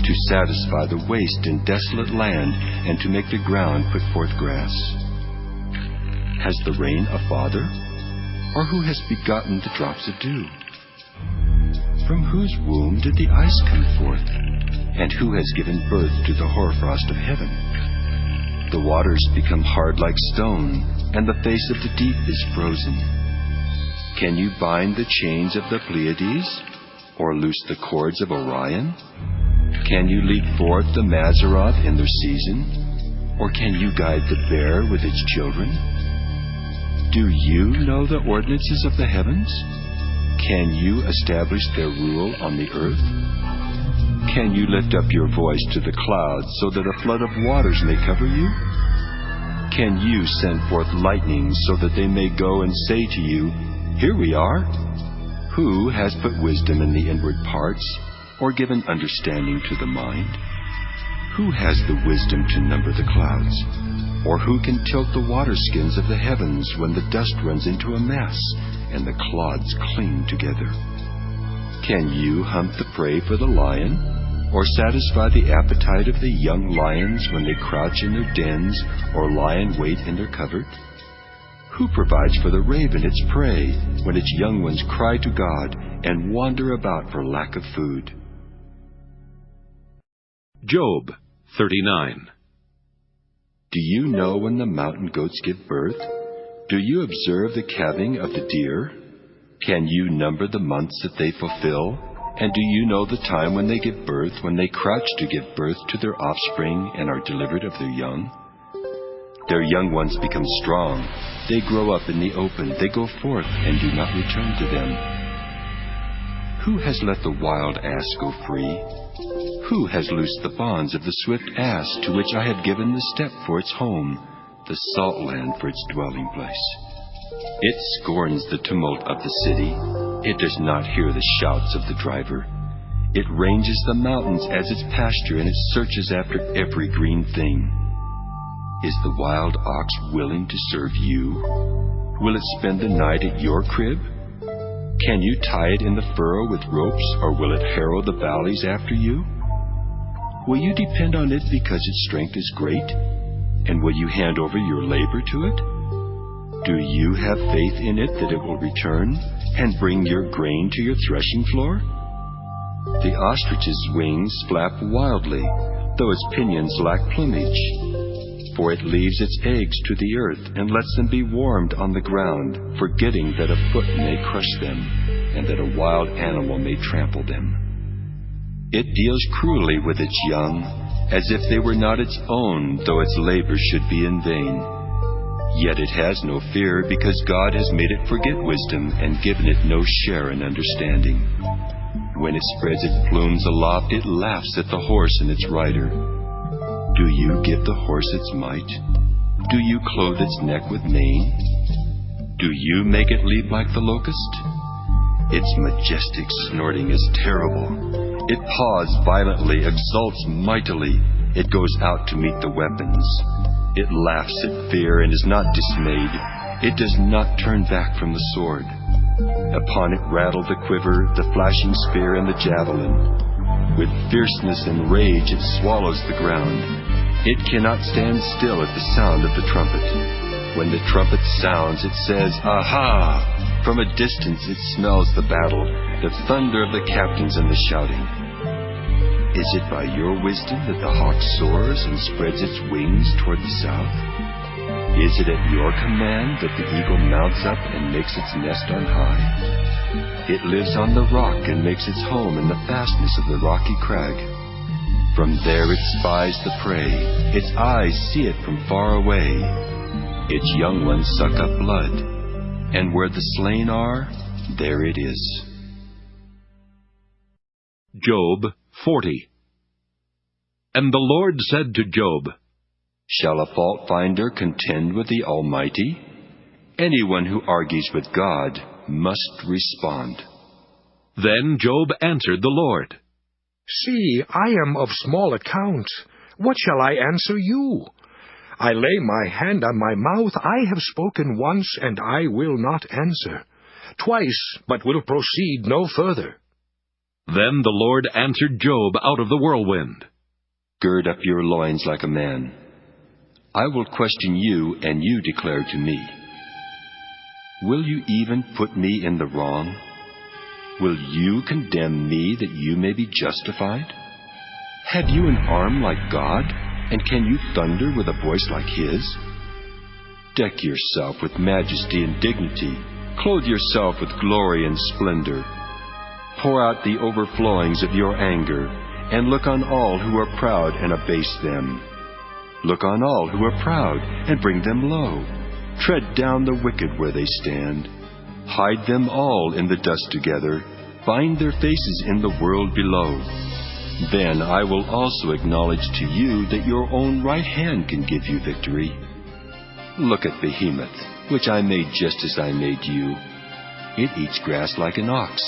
to satisfy the waste and desolate land, and to make the ground put forth grass? Has the rain a father, or who has begotten the drops of dew? From whose womb did the ice come forth? And who has given birth to the hoarfrost of heaven? The waters become hard like stone, and the face of the deep is frozen. Can you bind the chains of the Pleiades, or loose the cords of Orion? Can you lead forth the Mazzaroth in their season, or can you guide the bear with its children? Do you know the ordinances of the heavens? Can you establish their rule on the earth? Can you lift up your voice to the clouds so that a flood of waters may cover you? Can you send forth lightning so that they may go and say to you, Here we are? Who has put wisdom in the inward parts, or given understanding to the mind? Who has the wisdom to number the clouds? Or who can tilt the water skins of the heavens when the dust runs into a mass and the clods cling together? Can you hunt the prey for the lion, or satisfy the appetite of the young lions when they crouch in their dens or lie in wait in their covert? Who provides for the raven its prey when its young ones cry to God and wander about for lack of food? Job 39. Do you know when the mountain goats give birth? Do you observe the calving of the deer? Can you number the months that they fulfill? And do you know the time when they give birth, when they crouch to give birth to their offspring and are delivered of their young? Their young ones become strong. They grow up in the open. They go forth and do not return to them. Who has let the wild ass go free? Who has loosed the bonds of the swift ass, to which I have given the steppe for its home, the salt land for its dwelling place? It scorns the tumult of the city. It does not hear the shouts of the driver. It ranges the mountains as its pasture, and it searches after every green thing. Is the wild ox willing to serve you? Will it spend the night at your crib? Can you tie it in the furrow with ropes, or will it harrow the valleys after you? Will you depend on it because its strength is great? And will you hand over your labor to it? Do you have faith in it that it will return and bring your grain to your threshing floor? The ostrich's wings flap wildly, though its pinions lack plumage. For it leaves its eggs to the earth and lets them be warmed on the ground, forgetting that a foot may crush them and that a wild animal may trample them. It deals cruelly with its young, as if they were not its own, though its labor should be in vain. Yet it has no fear, because God has made it forget wisdom and given it no share in understanding. When it spreads its plumes aloft, it laughs at the horse and its rider. Do you give the horse its might? Do you clothe its neck with mane? Do you make it leap like the locust? Its majestic snorting is terrible. It paws violently, exults mightily. It goes out to meet the weapons. It laughs at fear and is not dismayed. It does not turn back from the sword. Upon it rattle the quiver, the flashing spear, and the javelin. With fierceness and rage it swallows the ground. It cannot stand still at the sound of the trumpet. When the trumpet sounds, it says, "Aha!" From a distance it smells the battle, the thunder of the captains and the shouting. Is it by your wisdom that the hawk soars and spreads its wings toward the south? Is it at your command that the eagle mounts up and makes its nest on high? It lives on the rock and makes its home in the fastness of the rocky crag. From there it spies the prey. Its eyes see it from far away. Its young ones suck up blood, and where the slain are, there it is. Job 40. And the Lord said to Job, Shall a fault finder contend with the Almighty? Anyone who argues with God must respond. Then Job answered the Lord, See, I am of small account. What shall I answer you? I lay my hand on my mouth. I have spoken once, and I will not answer. Twice, but will proceed no further. Then the Lord answered Job out of the whirlwind. Gird up your loins like a man. I will question you, and you declare to me. Will you even put me in the wrong? Will you condemn me that you may be justified? Have you an arm like God, and can you thunder with a voice like His? Deck yourself with majesty and dignity. Clothe yourself with glory and splendor. Pour out the overflowings of your anger, and look on all who are proud and abase them. Look on all who are proud, and bring them low. Tread down the wicked where they stand. Hide them all in the dust together. Bind their faces in the world below. Then I will also acknowledge to you that your own right hand can give you victory. Look at Behemoth, which I made just as I made you. It eats grass like an ox.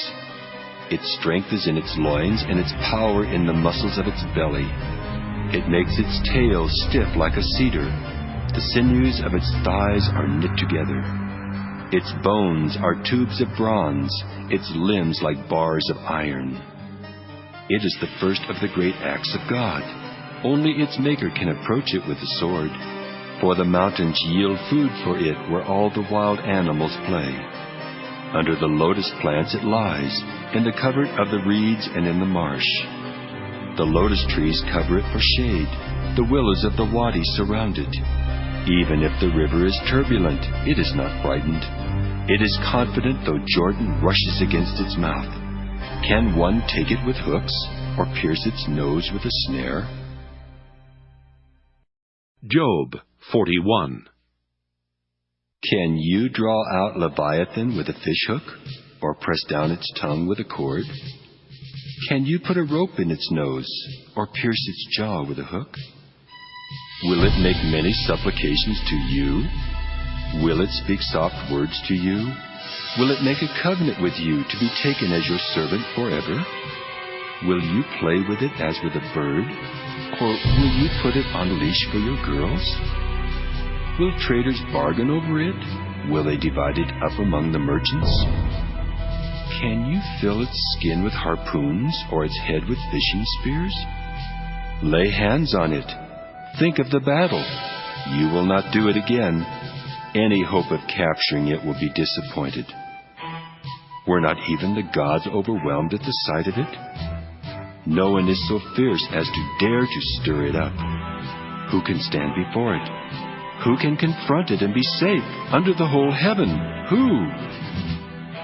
Its strength is in its loins, and its power in the muscles of its belly. It makes its tail stiff like a cedar. The sinews of its thighs are knit together. Its bones are tubes of bronze, its limbs like bars of iron. It is the first of the great acts of God. Only its maker can approach it with a sword. For the mountains yield food for it where all the wild animals play. Under the lotus plants it lies, in the covert of the reeds and in the marsh. The lotus trees cover it for shade, the willows of the wadi surround it. Even if the river is turbulent, it is not frightened. It is confident though Jordan rushes against its mouth. Can one take it with hooks, or pierce its nose with a snare? Job 41. Can you draw out Leviathan with a fishhook, or press down its tongue with a cord? Can you put a rope in its nose, or pierce its jaw with a hook? Will it make many supplications to you? Will it speak soft words to you? Will it make a covenant with you to be taken as your servant forever? Will you play with it as with a bird? Or will you put it on leash for your girls? Will traders bargain over it? Will they divide it up among the merchants? Can you fill its skin with harpoons, or its head with fishing spears? Lay hands on it. Think of the battle. You will not do it again. Any hope of capturing it will be disappointed. Were not even the gods overwhelmed at the sight of it? No one is so fierce as to dare to stir it up. Who can stand before it? Who can confront it and be safe under the whole heaven? Who?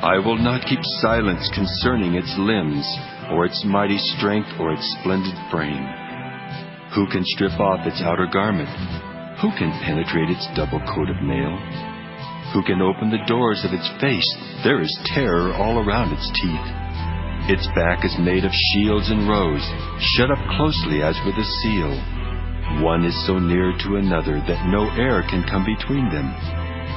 I will not keep silence concerning its limbs, or its mighty strength, or its splendid frame. Who can strip off its outer garment? Who can penetrate its double coat of mail? Who can open the doors of its face? There is terror all around its teeth. Its back is made of shields and rows, shut up closely as with a seal. One is so near to another that no air can come between them.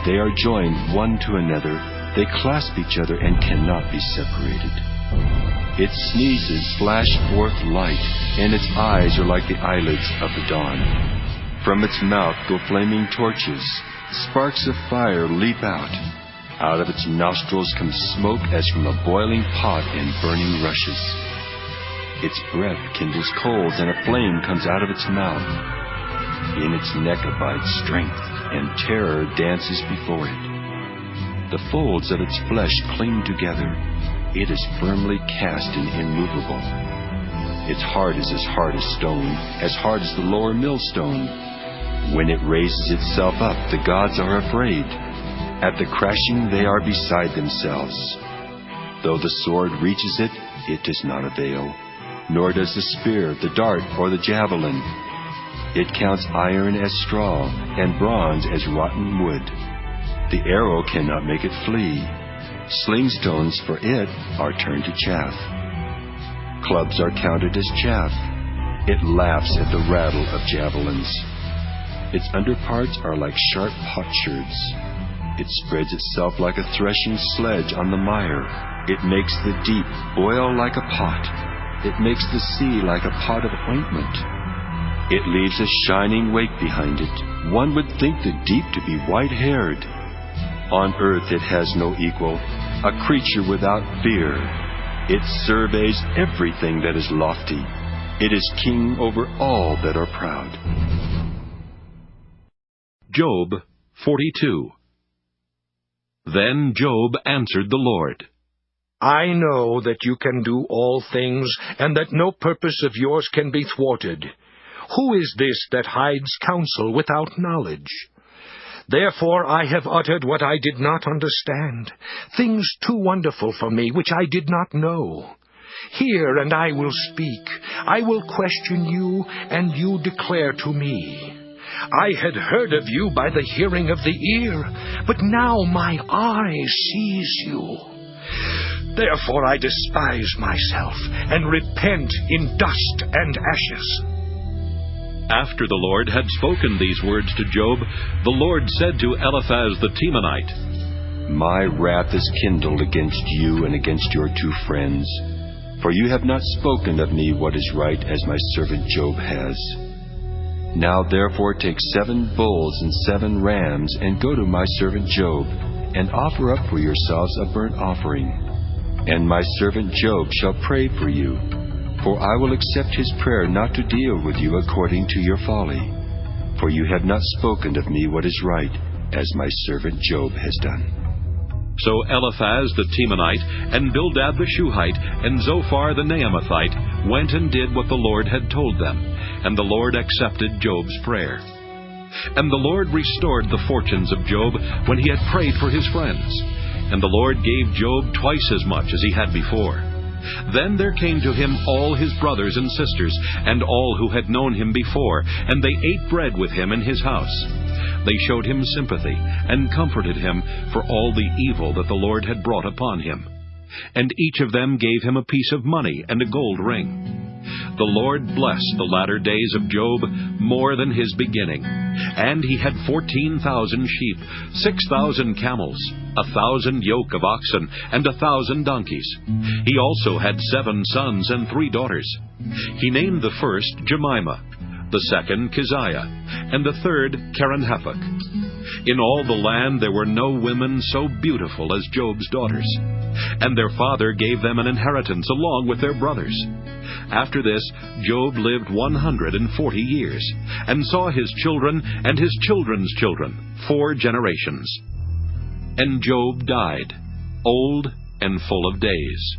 They are joined one to another. They clasp each other and cannot be separated. Its sneezes flash forth light, and its eyes are like the eyelids of the dawn. From its mouth go flaming torches. Sparks of fire leap out. Out of its nostrils comes smoke as from a boiling pot and burning rushes. Its breath kindles coals, and a flame comes out of its mouth. In its neck abides strength, and terror dances before it. The folds of its flesh cling together. It is firmly cast and immovable. Its heart is as hard as stone, as hard as the lower millstone. When it raises itself up, the gods are afraid. At the crashing, they are beside themselves. Though the sword reaches it, it does not avail, nor does the spear, the dart, or the javelin. It counts iron as straw, and bronze as rotten wood. The arrow cannot make it flee. Sling stones for it are turned to chaff. Clubs are counted as chaff. It laughs at the rattle of javelins. Its underparts are like sharp potsherds. It spreads itself like a threshing sledge on the mire. It makes the deep boil like a pot. It makes the sea like a pot of ointment. It leaves a shining wake behind it. One would think the deep to be white-haired. On earth it has no equal, a creature without fear. It surveys everything that is lofty. It is king over all that are proud. Job 42. Then Job answered the Lord, I know that you can do all things, and that no purpose of yours can be thwarted. Who is this that hides counsel without knowledge? Therefore I have uttered what I did not understand, things too wonderful for me, which I did not know. Hear, and I will speak. I will question you, and you declare to me. I had heard of you by the hearing of the ear, but now my eye sees you. Therefore I despise myself, and repent in dust and ashes. After the Lord had spoken these words to Job, the Lord said to Eliphaz the Temanite, My wrath is kindled against you and against your two friends, for you have not spoken of me what is right as my servant Job has. Now therefore take 7 bulls and 7 rams, and go to my servant Job, and offer up for yourselves a burnt offering. And my servant Job shall pray for you, for I will accept his prayer not to deal with you according to your folly. For you have not spoken of me what is right, as my servant Job has done. So Eliphaz the Temanite, and Bildad the Shuhite, and Zophar the Naamathite went and did what the Lord had told them, and the Lord accepted Job's prayer. And the Lord restored the fortunes of Job when he had prayed for his friends, and the Lord gave Job twice as much as he had before. Then there came to him all his brothers and sisters, and all who had known him before, and they ate bread with him in his house. They showed him sympathy, and comforted him for all the evil that the Lord had brought upon him. And each of them gave him a piece of money and a gold ring. The Lord blessed the latter days of Job more than his beginning. And he had 14,000 sheep, 6,000 camels, 1,000 yoke of oxen, and 1,000 donkeys. He also had 7 sons and 3 daughters. He named the first Jemimah, the second Keziah, and the third Keren-Happuch. In all the land there were no women so beautiful as Job's daughters, and their father gave them an inheritance along with their brothers. After this, Job lived 140 years, and saw his children and his children's children 4 generations. And Job died, old and full of days.